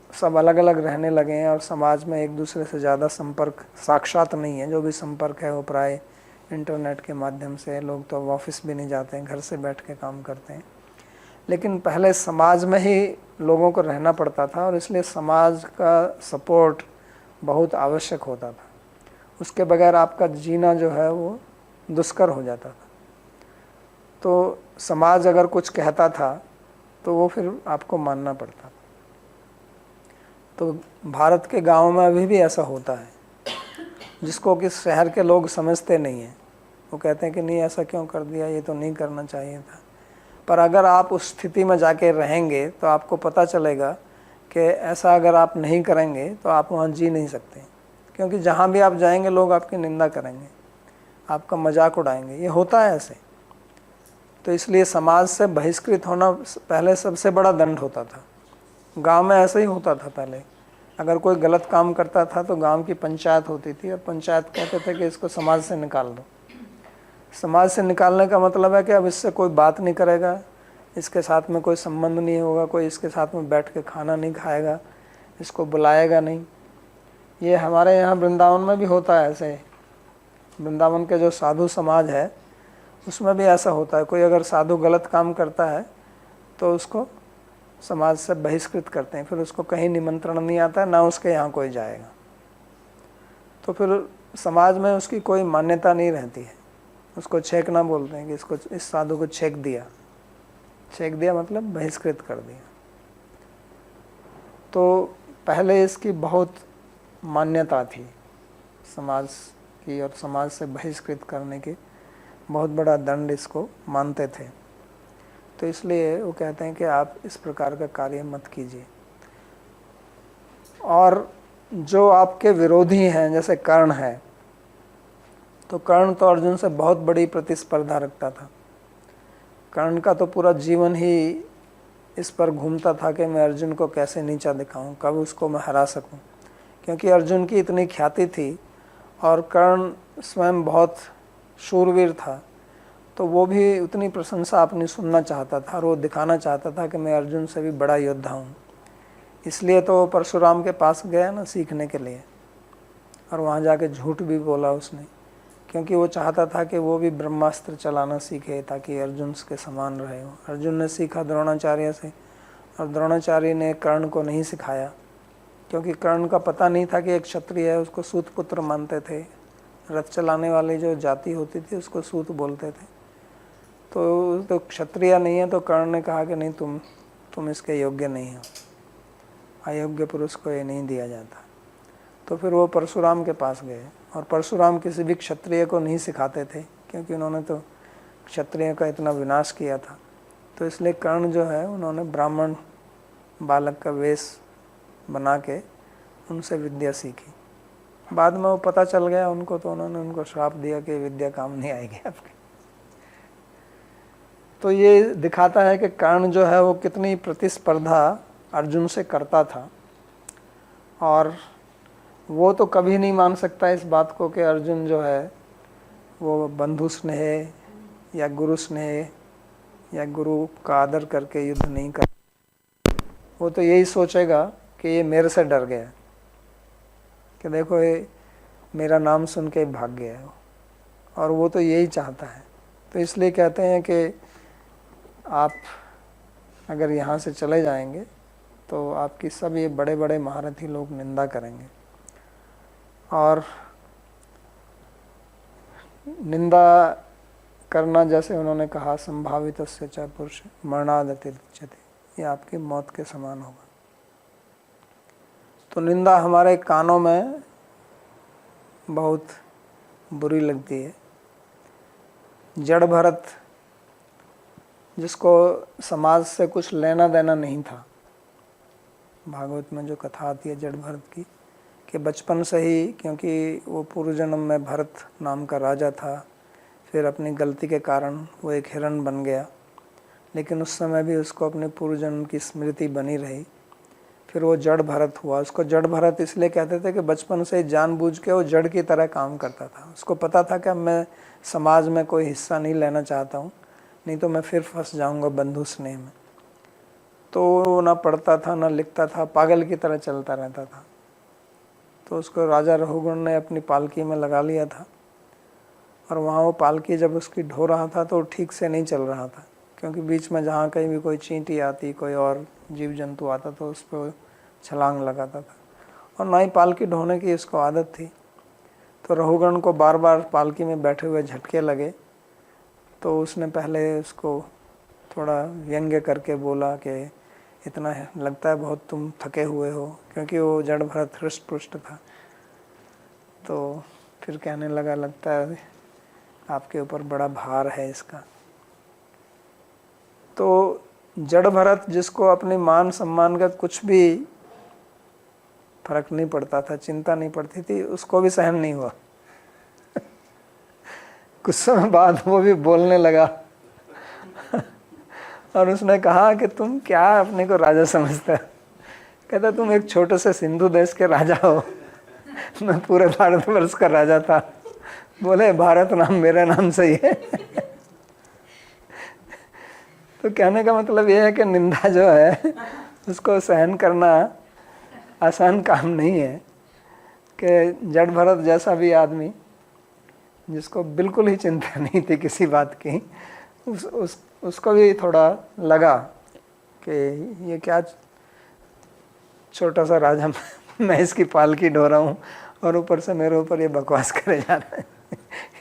सब अलग अलग रहने लगे हैं और समाज में एक दूसरे से ज़्यादा संपर्क साक्षात नहीं है। जो भी संपर्क है वो प्राय इंटरनेट के माध्यम से। लोग तो ऑफिस भी नहीं जाते हैं, घर से बैठ के काम करते हैं। लेकिन पहले समाज में ही लोगों को रहना पड़ता था और इसलिए समाज का सपोर्ट बहुत आवश्यक होता था। उसके बगैर आपका जीना जो है वो दुष्कर हो जाता था। तो समाज अगर कुछ कहता था तो वो फिर आपको मानना पड़ता था। तो भारत के गाँव में अभी भी ऐसा होता है जिसको कि शहर के लोग समझते नहीं हैं। वो कहते हैं कि नहीं ऐसा क्यों कर दिया, ये तो नहीं करना चाहिए था। पर अगर आप उस स्थिति में जाके रहेंगे तो आपको पता चलेगा कि ऐसा अगर आप नहीं करेंगे तो आप वहाँ जी नहीं सकते, क्योंकि जहाँ भी आप जाएंगे लोग आपकी निंदा करेंगे, आपका मजाक उड़ाएंगे। ये होता है ऐसे। तो इसलिए समाज से बहिष्कृत होना पहले सबसे बड़ा दंड होता था। गांव में ऐसा ही होता था पहले। अगर कोई गलत काम करता था तो गांव की पंचायत होती थी और पंचायत कहते थे कि इसको समाज से निकाल दो। समाज से निकालने का मतलब है कि अब इससे कोई बात नहीं करेगा, इसके साथ में कोई संबंध नहीं होगा, कोई इसके साथ में बैठ के खाना नहीं खाएगा, इसको बुलाएगा नहीं। ये हमारे यहाँ वृंदावन में भी होता है ऐसे। वृंदावन के जो साधु समाज है उसमें भी ऐसा होता है। कोई अगर साधु गलत काम करता है तो उसको समाज से बहिष्कृत करते हैं, फिर उसको कहीं निमंत्रण नहीं आता है, ना उसके यहाँ कोई जाएगा। तो फिर समाज में उसकी कोई मान्यता नहीं रहती है। उसको छेकना बोलते हैं कि इसको, इस साधु को छेक दिया। छेक दिया मतलब बहिष्कृत कर दिया। तो पहले इसकी बहुत मान्यता थी समाज की, और समाज से बहिष्कृत करने की बहुत बड़ा दंड इसको मानते थे। तो इसलिए वो कहते हैं कि आप इस प्रकार का कार्य मत कीजिए। और जो आपके विरोधी हैं, जैसे कर्ण है, तो कर्ण तो अर्जुन से बहुत बड़ी प्रतिस्पर्धा रखता था। कर्ण का तो पूरा जीवन ही इस पर घूमता था कि मैं अर्जुन को कैसे नीचा दिखाऊं, कब उसको मैं हरा सकूं, क्योंकि अर्जुन की इतनी ख्याति थी और कर्ण स्वयं बहुत शूरवीर था। तो वो भी उतनी प्रशंसा अपनी सुनना चाहता था और वो दिखाना चाहता था कि मैं अर्जुन से भी बड़ा योद्धा हूँ। इसलिए तो परशुराम के पास गया ना सीखने के लिए, और वहाँ जाके झूठ भी बोला उसने, क्योंकि वो चाहता था कि वो भी ब्रह्मास्त्र चलाना सीखे ताकि अर्जुन के समान रहे हो। अर्जुन ने सीखा द्रोणाचार्य से, और द्रोणाचार्य ने कर्ण को नहीं सिखाया, क्योंकि कर्ण का पता नहीं था कि एक क्षत्रिय है, उसको सूत पुत्र मानते थे। रथ चलाने वाली जो जाति होती थी उसको सूत बोलते थे। तो क्षत्रिय नहीं है, तो कर्ण ने कहा कि नहीं, तुम इसके योग्य नहीं हो, अयोग्य पुरुष को ये नहीं दिया जाता। तो फिर वो परशुराम के पास गए, और परशुराम किसी भी क्षत्रिय को नहीं सिखाते थे, क्योंकि उन्होंने तो क्षत्रिय का इतना विनाश किया था। तो इसलिए कर्ण जो है उन्होंने ब्राह्मण बालक का वेश बना के उनसे विद्या सीखी। बाद में वो पता चल गया उनको, तो उन्होंने उनको श्राप दिया कि विद्या काम नहीं आएगी आपके। तो ये दिखाता है कि कर्ण जो है वो कितनी प्रतिस्पर्धा अर्जुन से करता था, और वो तो कभी नहीं मान सकता इस बात को कि अर्जुन जो है वो बंधु स्नेह या गुरु स्नेह या गुरु का आदर करके युद्ध नहीं कर। वो तो यही सोचेगा कि ये मेरे से डर गया, कि देखो ये मेरा नाम सुन के भाग गया है, और वो तो यही चाहता है। तो इसलिए कहते हैं कि आप अगर यहाँ से चले जाएंगे तो आपकी सब ये बड़े बड़े महारथी लोग निंदा करेंगे। और निंदा करना, जैसे उन्होंने कहा, संभावित से च पुरुष मरणादति उच्यते, ये आपकी मौत के समान होगा। तो निंदा हमारे कानों में बहुत बुरी लगती है। जड़ भरत, जिसको समाज से कुछ लेना देना नहीं था, भागवत में जो कथा आती है जड़ भरत की, कि बचपन से ही, क्योंकि वो पूर्व जन्म में भरत नाम का राजा था, फिर अपनी गलती के कारण वो एक हिरण बन गया, लेकिन उस समय भी उसको अपने पूर्व जन्म की स्मृति बनी रही। फिर वो जड़ भरत हुआ। उसको जड़ भरत इसलिए कहते थे कि बचपन से जानबूझ के वो जड़ की तरह काम करता था। उसको पता था कि अब मैं समाज में कोई हिस्सा नहीं लेना चाहता हूँ, नहीं तो मैं फिर फंस जाऊँगा बंधु स्नेह में। तो वो ना पढ़ता था ना लिखता था, पागल की तरह चलता रहता था। तो उसको राजा रघुगण ने अपनी पालकी में लगा लिया था, और वहाँ वो पालकी जब उसकी ढो रहा था तो ठीक से नहीं चल रहा था, क्योंकि बीच में जहाँ कहीं भी कोई चींटी आती, कोई और जीव जंतु आता तो उस पर छलांग लगाता था, और ना ही पालकी ढोने की उसको आदत थी। तो रघुगण को बार बार पालकी में बैठे हुए झटके लगे, तो उसने पहले उसको थोड़ा व्यंग्य करके बोला कि इतना लगता है बहुत तुम थके हुए हो, क्योंकि वो जड़ भरत हृष्ट पुष्ट था। तो फिर कहने लगा, लगता है आपके ऊपर बड़ा भार है इसका। तो जड़ भरत, जिसको अपने मान सम्मान का कुछ भी फर्क नहीं पड़ता था, चिंता नहीं पड़ती थी, उसको भी सहन नहीं हुआ। कुछ समय बाद वो भी बोलने लगा और उसने कहा कि तुम क्या अपने को राजा समझते हो? कहता तुम एक छोटे से सिंधु देश के राजा हो, मैं पूरे भारतवर्ष का राजा था। बोले भारत नाम मेरे नाम से ही है। तो कहने का मतलब ये है कि निंदा जो है उसको सहन करना आसान काम नहीं है। कि जड़ भरत जैसा भी आदमी, जिसको बिल्कुल ही चिंता नहीं थी किसी बात की, उसको भी थोड़ा लगा कि ये क्या छोटा सा राजा, मैं इसकी पालकी ढो रहा हूँ और ऊपर से मेरे ऊपर ये बकवास करे जा रहा है।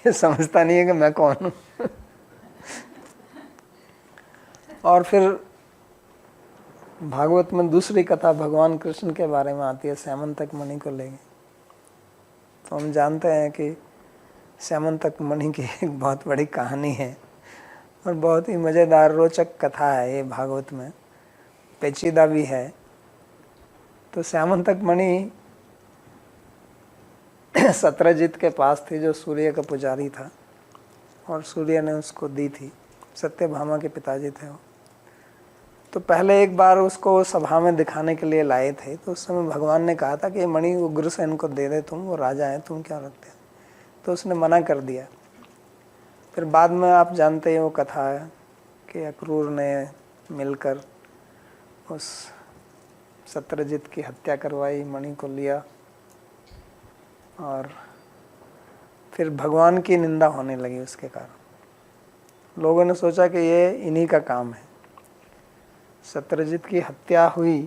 ये समझता नहीं है कि मैं कौन हूँ। और फिर भागवत में दूसरी कथा भगवान कृष्ण के बारे में आती है, स्यमंतक मणि को लेके। तो हम जानते हैं कि स्यमंतक मणि की एक बहुत बड़ी कहानी है और बहुत ही मज़ेदार रोचक कथा है ये भागवत में, पेचीदा भी है। तो स्यमंतक मणि सत्रजीत के पास थी, जो सूर्य का पुजारी था, और सूर्य ने उसको दी थी। सत्यभामा के पिताजी थे वो। तो पहले एक बार उसको सभा में दिखाने के लिए लाए थे, तो उस समय भगवान ने कहा था कि ये मणि उग्रसेन को दे दे, तुम वो राजा है, तुम क्या रखते हो। तो उसने मना कर दिया। फिर बाद में आप जानते हैं वो कथा है कि अक्रूर ने मिलकर उस सत्यजीत की हत्या करवाई, मणि को लिया, और फिर भगवान की निंदा होने लगी उसके कारण। लोगों ने सोचा कि ये इन्हीं का काम है। सत्यजीत की हत्या हुई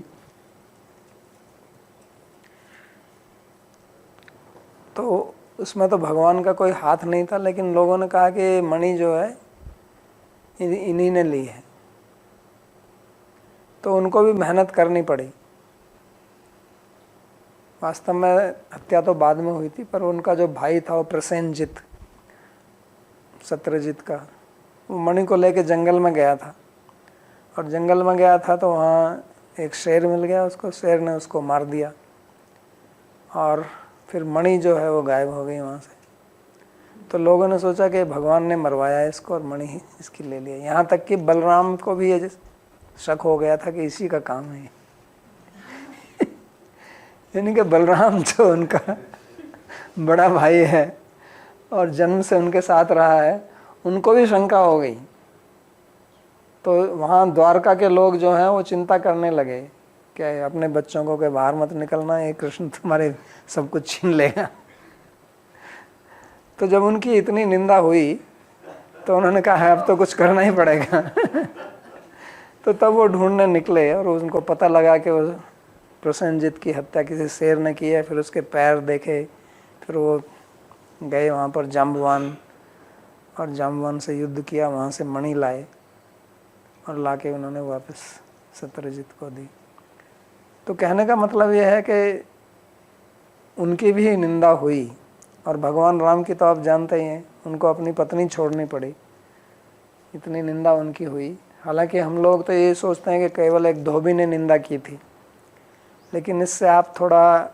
तो उसमें तो भगवान का कोई हाथ नहीं था, लेकिन लोगों ने कहा कि मणि जो है इन्हीं ने ली है। तो उनको भी मेहनत करनी पड़ी। वास्तव में हत्या तो बाद में हुई थी, पर उनका जो भाई था वो प्रसेनजीत, सत्यजीत का, वो मणि को लेके जंगल में गया था। और जंगल में गया था तो वहाँ एक शेर मिल गया उसको, शेर ने उसको मार दिया और फिर मणि जो है वो गायब हो गई वहाँ से। तो लोगों ने सोचा कि भगवान ने मरवाया इसको और मणि ही इसकी ले लिया। यहाँ तक कि बलराम को भी ये शक हो गया था कि इसी का काम है। यानी कि बलराम जो उनका बड़ा भाई है और जन्म से उनके साथ रहा है, उनको भी शंका हो गई। तो वहाँ द्वारका के लोग जो हैं वो चिंता करने लगे कि अपने बच्चों को के बाहर मत निकलना, ये कृष्ण तुम्हारे सब कुछ छीन लेगा। तो जब उनकी इतनी निंदा हुई तो उन्होंने कहा है अब तो कुछ करना ही पड़ेगा। तो तब वो ढूंढने निकले और उनको पता लगा कि वो प्रसेनजीत की हत्या किसी शेर ने की है। फिर उसके पैर देखे, फिर वो गए वहाँ पर जाम्बवान और जाम्बवान से युद्ध किया, वहाँ से मणि लाए और लाके उन्होंने वापस सत्यजीत को दी। तो कहने का मतलब यह है कि उनकी भी निंदा हुई। और भगवान राम की तो आप जानते ही हैं, उनको अपनी पत्नी छोड़नी पड़ी, इतनी निंदा उनकी हुई। हालांकि हम लोग तो ये सोचते हैं कि केवल एक धोबी ने निंदा की थी, लेकिन इससे आप थोड़ा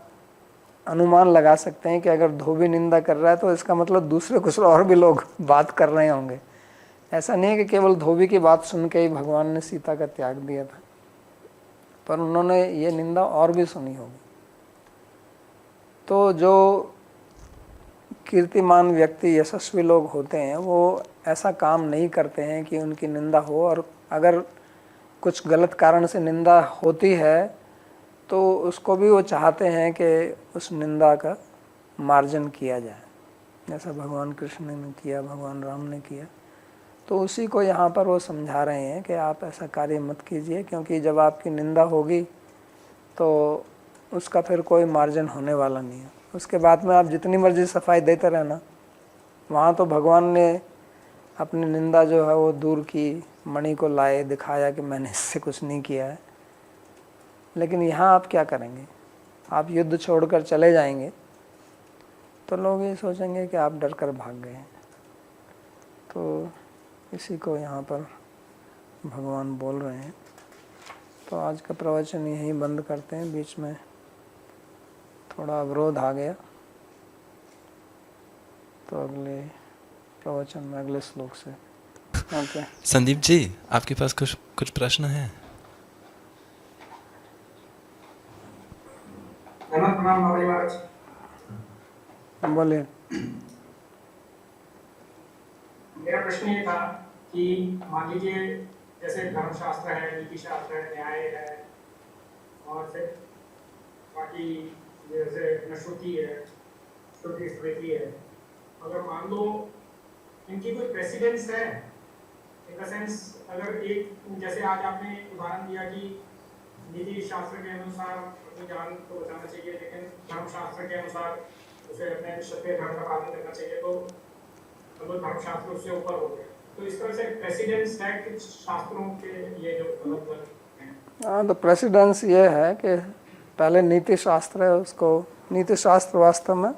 अनुमान लगा सकते हैं कि अगर धोबी निंदा कर रहा है तो इसका मतलब दूसरे कुछ और भी लोग बात कर रहे होंगे। ऐसा नहीं है कि केवल धोबी की बात सुन के ही भगवान ने सीता का त्याग दिया था, पर उन्होंने ये निंदा और भी सुनी होगी। तो जो कीर्तिमान व्यक्ति, यशस्वी लोग होते हैं, वो ऐसा काम नहीं करते हैं कि उनकी निंदा हो। और अगर कुछ गलत कारण से निंदा होती है तो उसको भी वो चाहते हैं कि उस निंदा का मार्जन किया जाए, जैसा भगवान कृष्ण ने किया, भगवान राम ने किया। तो उसी को यहाँ पर वो समझा रहे हैं कि आप ऐसा कार्य मत कीजिए, क्योंकि जब आपकी निंदा होगी तो उसका फिर कोई मार्जन होने वाला नहीं है। उसके बाद में आप जितनी मर्जी सफाई देते रहना, वहाँ तो भगवान ने अपनी निंदा जो है वो दूर की, मणि को लाए, दिखाया कि मैंने इससे कुछ नहीं किया है। लेकिन यहाँ आप क्या करेंगे? आप युद्ध छोड़कर चले जाएंगे तो लोग ये सोचेंगे कि आप डर कर भाग गए। तो इसी को यहाँ पर भगवान बोल रहे हैं। तो आज का प्रवचन यहीं बंद करते हैं, बीच में थोड़ा अवरोध आ गया। तो अगले प्रवचन में अगले श्लोक से। ओके संदीप जी, आपके पास कुछ प्रश्न है? बोलिए। मेरा प्रश्न ये था कि मान लीजिए जैसे धर्मशास्त्र है, नीति शास्त्र है, न्याय है, और फिर बाकी जैसे श्रुति है, श्रुति स्मृति है, अगर मान लो इनकी कोई प्रेसिडेंस है, इन द सेंस अगर एक जैसे आज आपने उदाहरण दिया कि नीति शास्त्र के अनुसार अपनी जान को बचाना चाहिए, लेकिन धर्मशास्त्र के अनुसार उसे अपने क्षत्रिय धर्म का पालन करना चाहिए, तो धर्मशास्त्र उससे ऊपर हो गया। तो इस तरह से प्रेसिडेंस है कुछ शास्त्रों के ये जो अलग हैं। हाँ, तो प्रेसिडेंस ये है कि पहले नीति शास्त्र है, उसको नीति शास्त्र वास्तव में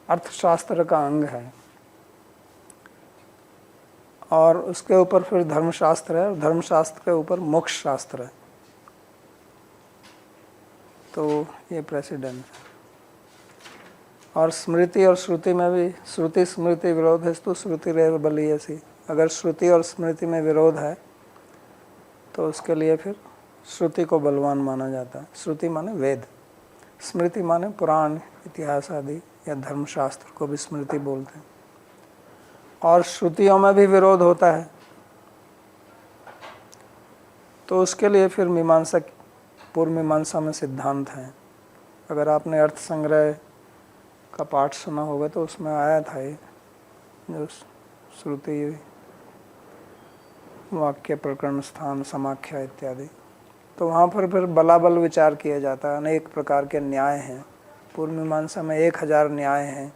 अर्थशास्त्र का अंग है, और उसके ऊपर फिर धर्मशास्त्र है, और धर्मशास्त्र के ऊपर मोक्ष शास्त्र है। तो ये प्रेसिडेंस है। और स्मृति और श्रुति में भी श्रुति स्मृति विरोध है, तो श्रुति रेव बलीयसी। अगर श्रुति और स्मृति में विरोध है तो उसके लिए फिर श्रुति को बलवान माना जाता है। श्रुति माने वेद, स्मृति माने पुराण इतिहास आदि या धर्मशास्त्र को भी स्मृति बोलते हैं। और श्रुतियों में भी विरोध होता है तो उसके लिए फिर मीमांसा, पूर्व मीमांसा में सिद्धांत हैं। अगर आपने अर्थ संग्रह का पाठ सुना होगा तो उसमें आया था ये जो श्रुति वाक्य प्रकरण स्थान समाख्या इत्यादि। तो वहाँ पर फिर बलाबल विचार किया जाता है। अनेक प्रकार के न्याय हैं, पूर्व मीमांसा में 1000 न्याय हैं,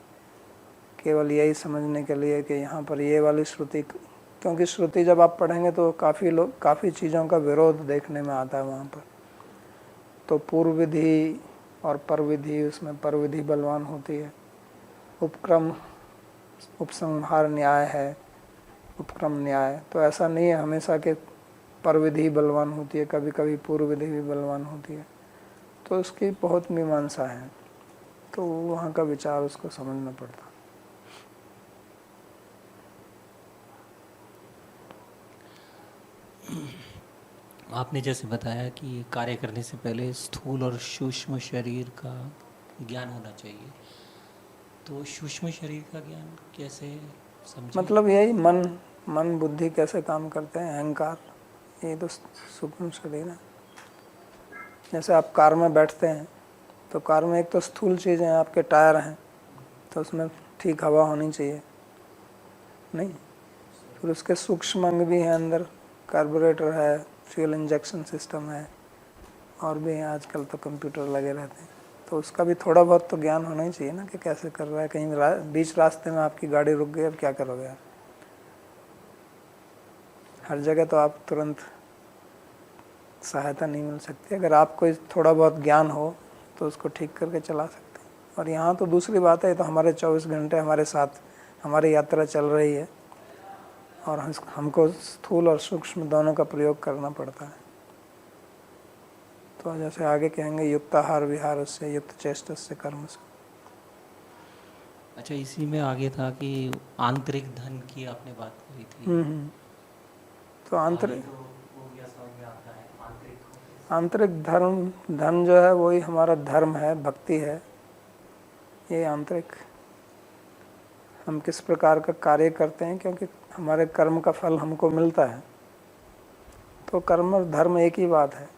केवल यही समझने के लिए कि यहाँ पर ये वाली श्रुति, क्योंकि श्रुति जब आप पढ़ेंगे तो काफ़ी चीज़ों का विरोध देखने में आता है वहाँ पर। तो पूर्व विधि और पर विधि, उसमें पर विधि बलवान होती है। उपक्रम उपसंहार न्याय है, उपक्रम न्याय। तो ऐसा नहीं है हमेशा के पर विधि बलवान होती है, कभी कभी पूर्व विधि भी बलवान होती है। तो उसकी बहुत मीमांसा है, तो वहाँ का विचार उसको समझना पड़ता। आपने जैसे बताया कि कार्य करने से पहले स्थूल और सूक्ष्म शरीर का ज्ञान होना चाहिए, तो सूक्ष्म शरीर का ज्ञान कैसे समझें? मतलब यही मन बुद्धि कैसे काम करते हैं, अहंकार, ये तो सूक्ष्म शरीर है। जैसे आप कार में बैठते हैं तो कार में एक तो स्थूल चीज़ें हैं, आपके टायर हैं, तो उसमें ठीक हवा होनी चाहिए नहीं। फिर उसके सूक्ष्म अंग भी हैं अंदर, कार्बोरेटर है, फ्यूल इंजेक्शन सिस्टम है, और भी हैं आजकल तो कंप्यूटर लगे रहते हैं। तो उसका भी थोड़ा बहुत तो ज्ञान होना ही चाहिए ना कि कैसे कर रहा है। कहीं बीच रास्ते में आपकी गाड़ी रुक गई, अब क्या करोगे आप? हर जगह तो आप तुरंत सहायता नहीं मिल सकती। अगर आपको थोड़ा बहुत ज्ञान हो तो उसको ठीक करके चला सकते हैं। और यहाँ तो दूसरी बात है, तो हमारे 24 घंटे हमारे साथ हमारी यात्रा चल रही है, और हमको स्थूल और सूक्ष्म दोनों का प्रयोग करना पड़ता है। तो जैसे आगे कहेंगे, युक्ताहार विहार से युक्त चेष्ट से कर्म से। अच्छा, इसी में आगे था कि आंतरिक धन की आपने बात करी थी। तो आंतरिक आंतरिक धन जो है वही हमारा धर्म है, भक्ति है। ये आंतरिक हम किस प्रकार का कार्य करते हैं, क्योंकि हमारे कर्म का फल हमको मिलता है। तो कर्म और धर्म एक ही बात है।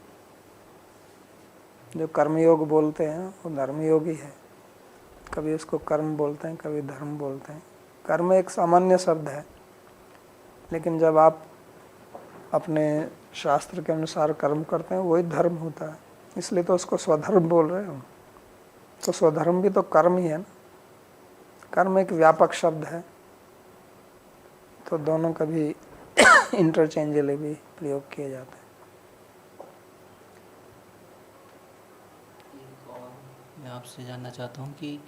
जो कर्मयोग बोलते हैं वो धर्मयोग ही है। कभी उसको कर्म बोलते हैं, कभी धर्म बोलते हैं। कर्म एक सामान्य शब्द है, लेकिन जब आप अपने शास्त्र के अनुसार कर्म करते हैं वही धर्म होता है। इसलिए तो उसको स्वधर्म बोल रहे हो। तो स्वधर्म भी तो कर्म ही है ना। कर्म एक व्यापक शब्द है, तो दोनों का भी इंटरचेंजली भी प्रयोग किए जाते हैं। मैं आपसे जानना चाहता हूँ कि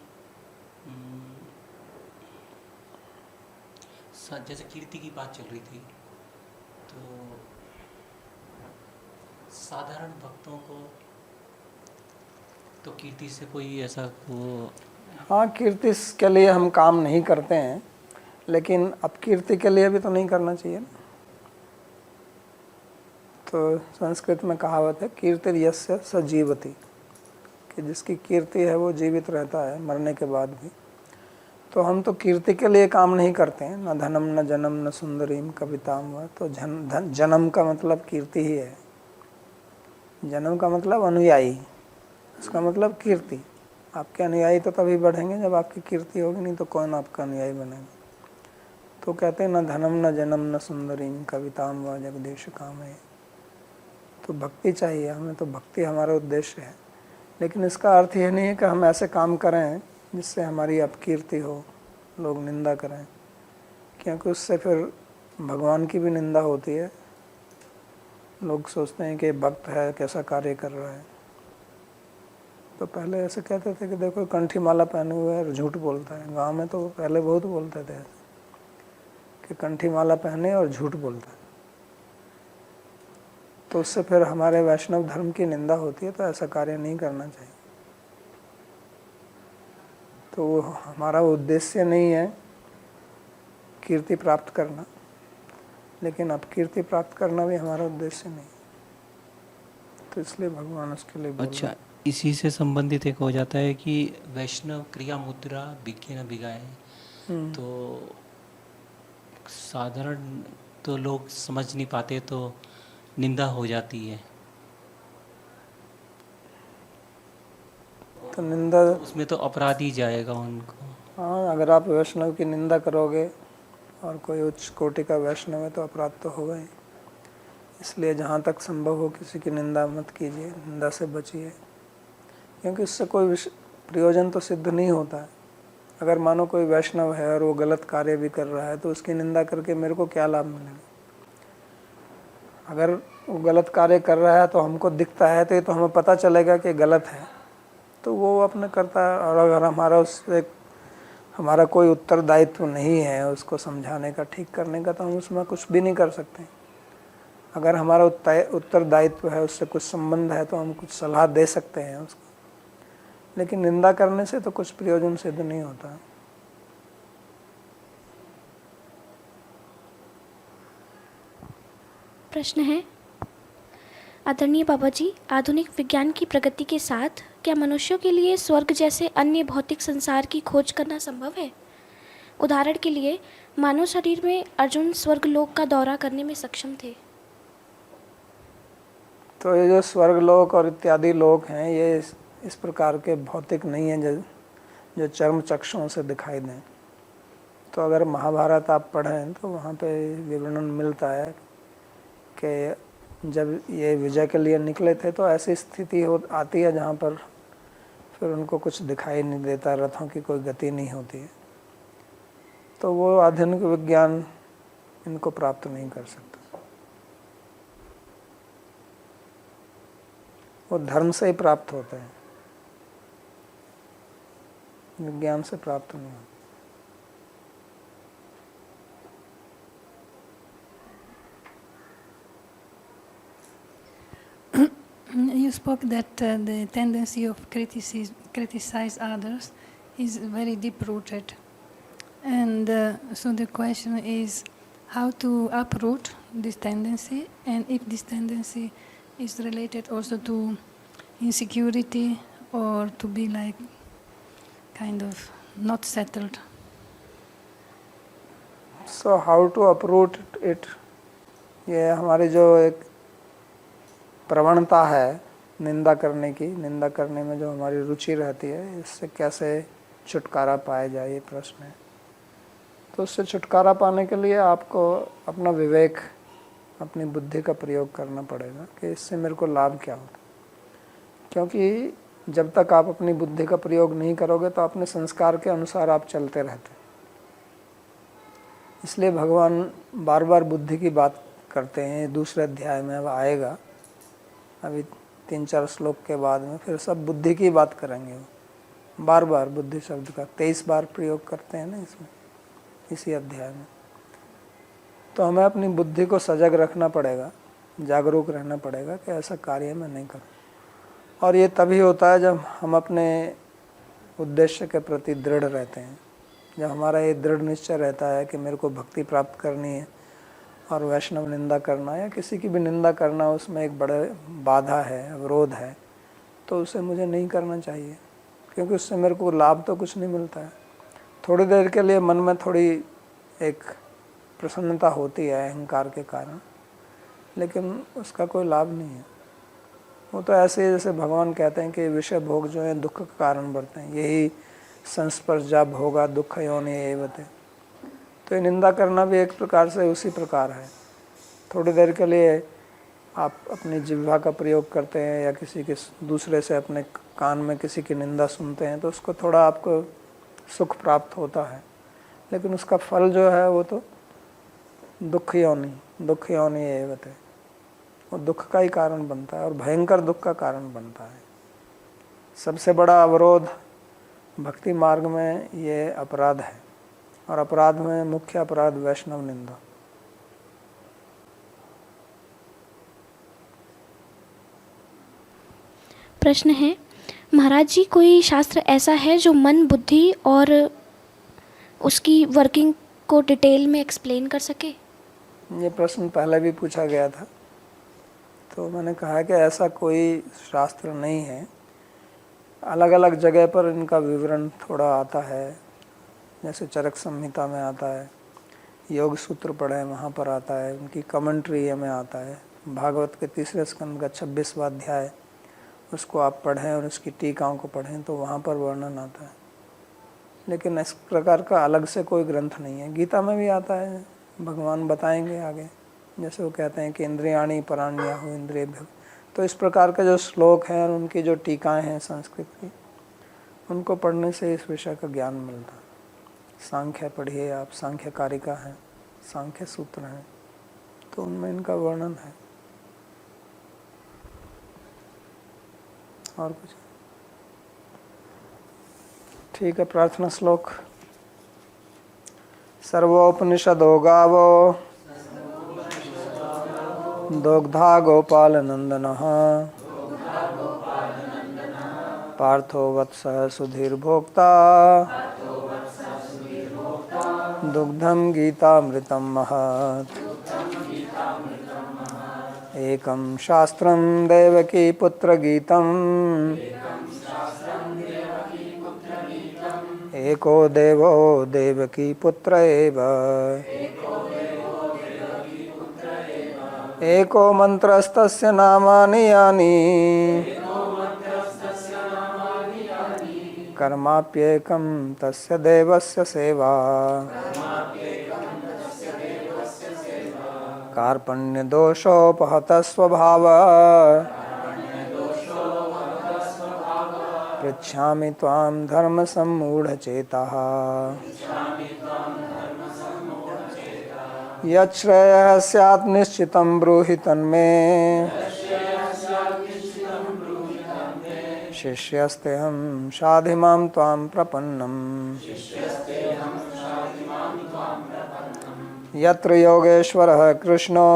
जैसे कीर्ति की बात चल रही थी, तो साधारण भक्तों को तो कीर्ति से कोई ऐसा वो हाँ, कीर्ति के लिए हम काम नहीं करते हैं, लेकिन अपकीर्ति के लिए भी तो नहीं करना चाहिए ना। तो संस्कृत में कहावत है, कीर्ति यस्य स जीवति, कि जिसकी कीर्ति है वो जीवित रहता है मरने के बाद भी। तो हम तो कीर्ति के लिए काम नहीं करते हैं, न धनम न जन्म न सुंदरीम कविताम व। तो जन्म का मतलब कीर्ति ही है, जन्म का मतलब अनुयायी, उसका मतलब कीर्ति। आपके अनुयायी तो तभी बढ़ेंगे जब आपकी कीर्ति होगी, नहीं तो कौन आपका अनुयायी बनेगा। तो कहते हैं न धनम न जन्म न सुंदरीम कविताम व जगदीश काम है। तो भक्ति चाहिए हमें, तो भक्ति हमारा उद्देश्य है। लेकिन इसका अर्थ यह नहीं है कि हम ऐसे काम करें जिससे हमारी अपकीर्ति हो, लोग निंदा करें, क्योंकि उससे फिर भगवान की भी निंदा होती है। लोग सोचते हैं कि भक्त है, कैसा कार्य कर रहा है। तो पहले ऐसे कहते थे कि देखो कंठी माला पहने हुए है और झूठ बोलता है। गांव में तो पहले बहुत बोलते थे कि कंठी माला पहने और झूठ बोलता है। तो उससे फिर हमारे वैष्णव धर्म की निंदा होती है। तो ऐसा कार्य नहीं करना चाहिए। तो वो हमारा उद्देश्य नहीं है कीर्ति प्राप्त करना, लेकिन अपकीर्ति प्राप्त करना भी हमारा उद्देश्य नहीं। तो इसलिए भगवान उसके लिए बोल रहे हैं। अच्छा, इसी से संबंधित एक हो जाता है कि वैष्णव क्रिया मुद्रा बिके न बिगाए। तो साधारण तो लोग समझ नहीं पाते, तो निंदा हो जाती है। तो निंदा, तो उसमें तो अपराध ही जाएगा उनको। हाँ, अगर आप वैष्णव की निंदा करोगे और कोई उच्च कोटि का वैष्णव है तो अपराध तो होगा ही। इसलिए जहाँ तक संभव हो किसी की निंदा मत कीजिए, निंदा से बचिए, क्योंकि इससे कोई प्रयोजन तो सिद्ध नहीं होता है। अगर मानो कोई वैष्णव है और वो गलत कार्य भी कर रहा है, तो उसकी निंदा करके मेरे को क्या लाभ मिलेगा। अगर वो गलत कार्य कर रहा है तो हमको दिखता है, तो ये तो हमें पता चलेगा कि गलत है, तो वो अपने करता है। और अगर हमारा कोई उत्तरदायित्व नहीं है उसको समझाने का, ठीक करने का, तो हम उसमें कुछ भी नहीं कर सकते। अगर हमारा उत्तरदायित्व है, उससे कुछ संबंध है, तो हम कुछ सलाह दे सकते हैं उसको। लेकिन निंदा करने से तो कुछ प्रयोजन सिद्ध नहीं होता। प्रश्न है, आदरणीय बाबा जी, आधुनिक विज्ञान की प्रगति के साथ क्या मनुष्यों के लिए स्वर्ग जैसे अन्य भौतिक संसार की खोज करना संभव है? उदाहरण के लिए, मानव शरीर में अर्जुन स्वर्गलोक का दौरा करने में सक्षम थे। तो ये जो स्वर्गलोक और इत्यादि लोक हैं, ये इस प्रकार के भौतिक नहीं हैं जो चर्म चक्षुओं से दिखाई दें। तो अगर महाभारत आप पढ़ें तो वहाँ पे विवरण मिलता है कि जब ये विजय के लिए निकले थे तो ऐसी स्थिति आती है जहाँ पर फिर उनको कुछ दिखाई नहीं देता, रथों की कोई गति नहीं होती है। तो वो आधुनिक विज्ञान इनको प्राप्त नहीं कर सकता। वो धर्म से ही प्राप्त होते हैं, विज्ञान से प्राप्त नहीं होते। You spoke that the tendency of criticize others is very deep-rooted, and so the question is how to uproot this tendency, and if this tendency is related also to insecurity or to be like kind of not settled. So how to uproot it? ये हमारी जो एक प्रवणता है निंदा करने की, निंदा करने में जो हमारी रुचि रहती है, इससे कैसे छुटकारा पाया जाए, ये प्रश्न है। तो उससे छुटकारा पाने के लिए आपको अपना विवेक, अपनी बुद्धि का प्रयोग करना पड़ेगा कि इससे मेरे को लाभ क्या होगा। क्योंकि जब तक आप अपनी बुद्धि का प्रयोग नहीं करोगे तो अपने संस्कार के अनुसार आप चलते रहते। इसलिए भगवान बार बार बुद्धि की बात करते हैं। दूसरे अध्याय में अब आएगा, अभी 3-4 श्लोक के बाद में फिर सब बुद्धि की बात करेंगे। वो बार बार बुद्धि शब्द का 23 बार प्रयोग करते हैं ना इसमें, इसी अध्याय में। तो हमें अपनी बुद्धि को सजग रखना पड़ेगा, जागरूक रहना पड़ेगा कि ऐसा कार्य मैं नहीं करूं। और ये तभी होता है जब हम अपने उद्देश्य के प्रति दृढ़ रहते हैं, जब हमारा ये दृढ़ निश्चय रहता है कि मेरे को भक्ति प्राप्त करनी है और वैष्णव निंदा करना या किसी की भी निंदा करना उसमें एक बड़ा बाधा है, अवरोध है, तो उसे मुझे नहीं करना चाहिए, क्योंकि उससे मेरे को लाभ तो कुछ नहीं मिलता है। थोड़ी देर के लिए मन में थोड़ी एक प्रसन्नता होती है अहंकार के कारण, लेकिन उसका कोई लाभ नहीं है। वो तो ऐसे ही जैसे भगवान कहते हैं कि विषय भोग जो है दुख का कारण बढ़ते हैं, यही संस्पर्श जा भोगा दुख योनि एवते। तो ये निंदा करना भी एक प्रकार से उसी प्रकार है। थोड़ी देर के लिए आप अपनी जिह्वा का प्रयोग करते हैं या किसी के दूसरे से अपने कान में किसी की निंदा सुनते हैं तो उसको थोड़ा आपको सुख प्राप्त होता है, लेकिन उसका फल जो है वो तो दुख योनि एवते, वो दुख का ही कारण बनता है और भयंकर दुख का कारण बनता है। सबसे बड़ा अवरोध भक्ति मार्ग में ये अपराध है, और अपराध में मुख्य अपराध वैष्णव निंदा। प्रश्न है, महाराज जी कोई शास्त्र ऐसा है जो मन, बुद्धि और उसकी वर्किंग को डिटेल में एक्सप्लेन कर सके? ये प्रश्न पहले भी पूछा गया था, तो मैंने कहा कि ऐसा कोई शास्त्र नहीं है। अलग अलग जगह पर इनका विवरण थोड़ा आता है, जैसे चरक संहिता में आता है, योग सूत्र पढ़े वहाँ पर आता है, उनकी कमेंट्री में आता है, भागवत के 3 स्कंद का 26वां अध्याय उसको आप पढ़ें और उसकी टीकाओं को पढ़ें तो वहाँ पर वर्णन आता है। लेकिन इस प्रकार का अलग से कोई ग्रंथ नहीं है। गीता में भी आता है, भगवान बताएंगे आगे, जैसे वो कहते हैं कि इंद्रियाणी पराण्याहु इंद्रियेभ्यो। तो इस प्रकार के जो श्लोक हैं और उनकी जो टीकाएं हैं संस्कृत की, उनको पढ़ने से इस विषय का ज्ञान मिलता है। सांख्य पढ़िए आप, सांख्य कारिका है, सांख्य सूत्र हैं, तो उनमें इनका वर्णन है। और कुछ? ठीक है, प्रार्थना श्लोक। सर्वोपनिषदो गावो दोग्धा गोपाल नंदनः पार्थो वत्सः सुधीर्भोक्ता दुग्धं गीतामृतं महत्। एकं शास्त्रं देवकी पुत्र गीतम् एको देवो देवकी पुत्र एव। एको मंत्रस्तस्य नामानि यानि कर्माप्येकं तस्य देवस्य सेवा। कार्पण्यदोषोपहतः स्वभावः पृच्छामि त्वां धर्मसम्मूढचेताः। यच्छ्रेयः स्यात् निश्चितं ब्रूहि तन्मे शिष्यस्तेऽहं शाधि मां त्वां प्रपन्नम्। यत्र योगेश्वरः कृष्णो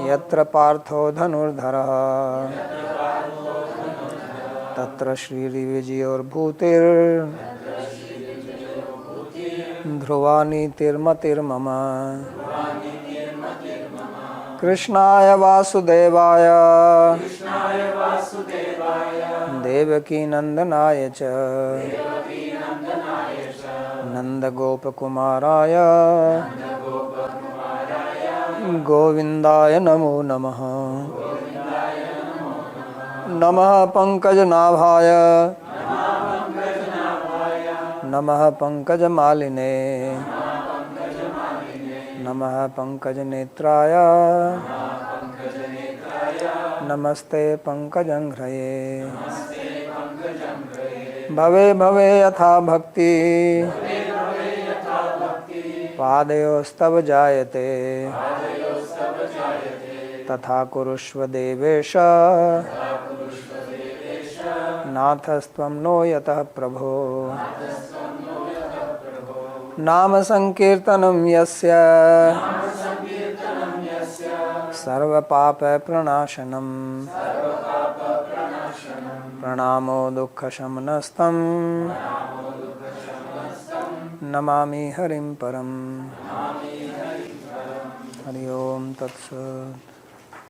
यत्र पार्थो धनुर्धरः तत्र श्रीर्विजयोर्भूतिर् ध्रुवा नीतिर्मतिर्मम। कृष्णाय वासुदेवाय देवकी नंदनाय च नंदगोपकुमाराय गोविंदाय नमो नमः। नमः पंकजनाभाय नमः पंकजमालिने नमः पंकजनेत्राय नमस्ते पंकजंघ्रये। भवे भवे यथा भक्ति पादयोस्तव जायते तथा कुरुष्व देवेश नाथस्त्वं नो यतः प्रभो। नाम संकीर्तनं यस्य सर्वपाप प्रणाशनम प्रणामो दुःखशमनस्तं नमामि हरिं परम। हरि ओम तत्सत्।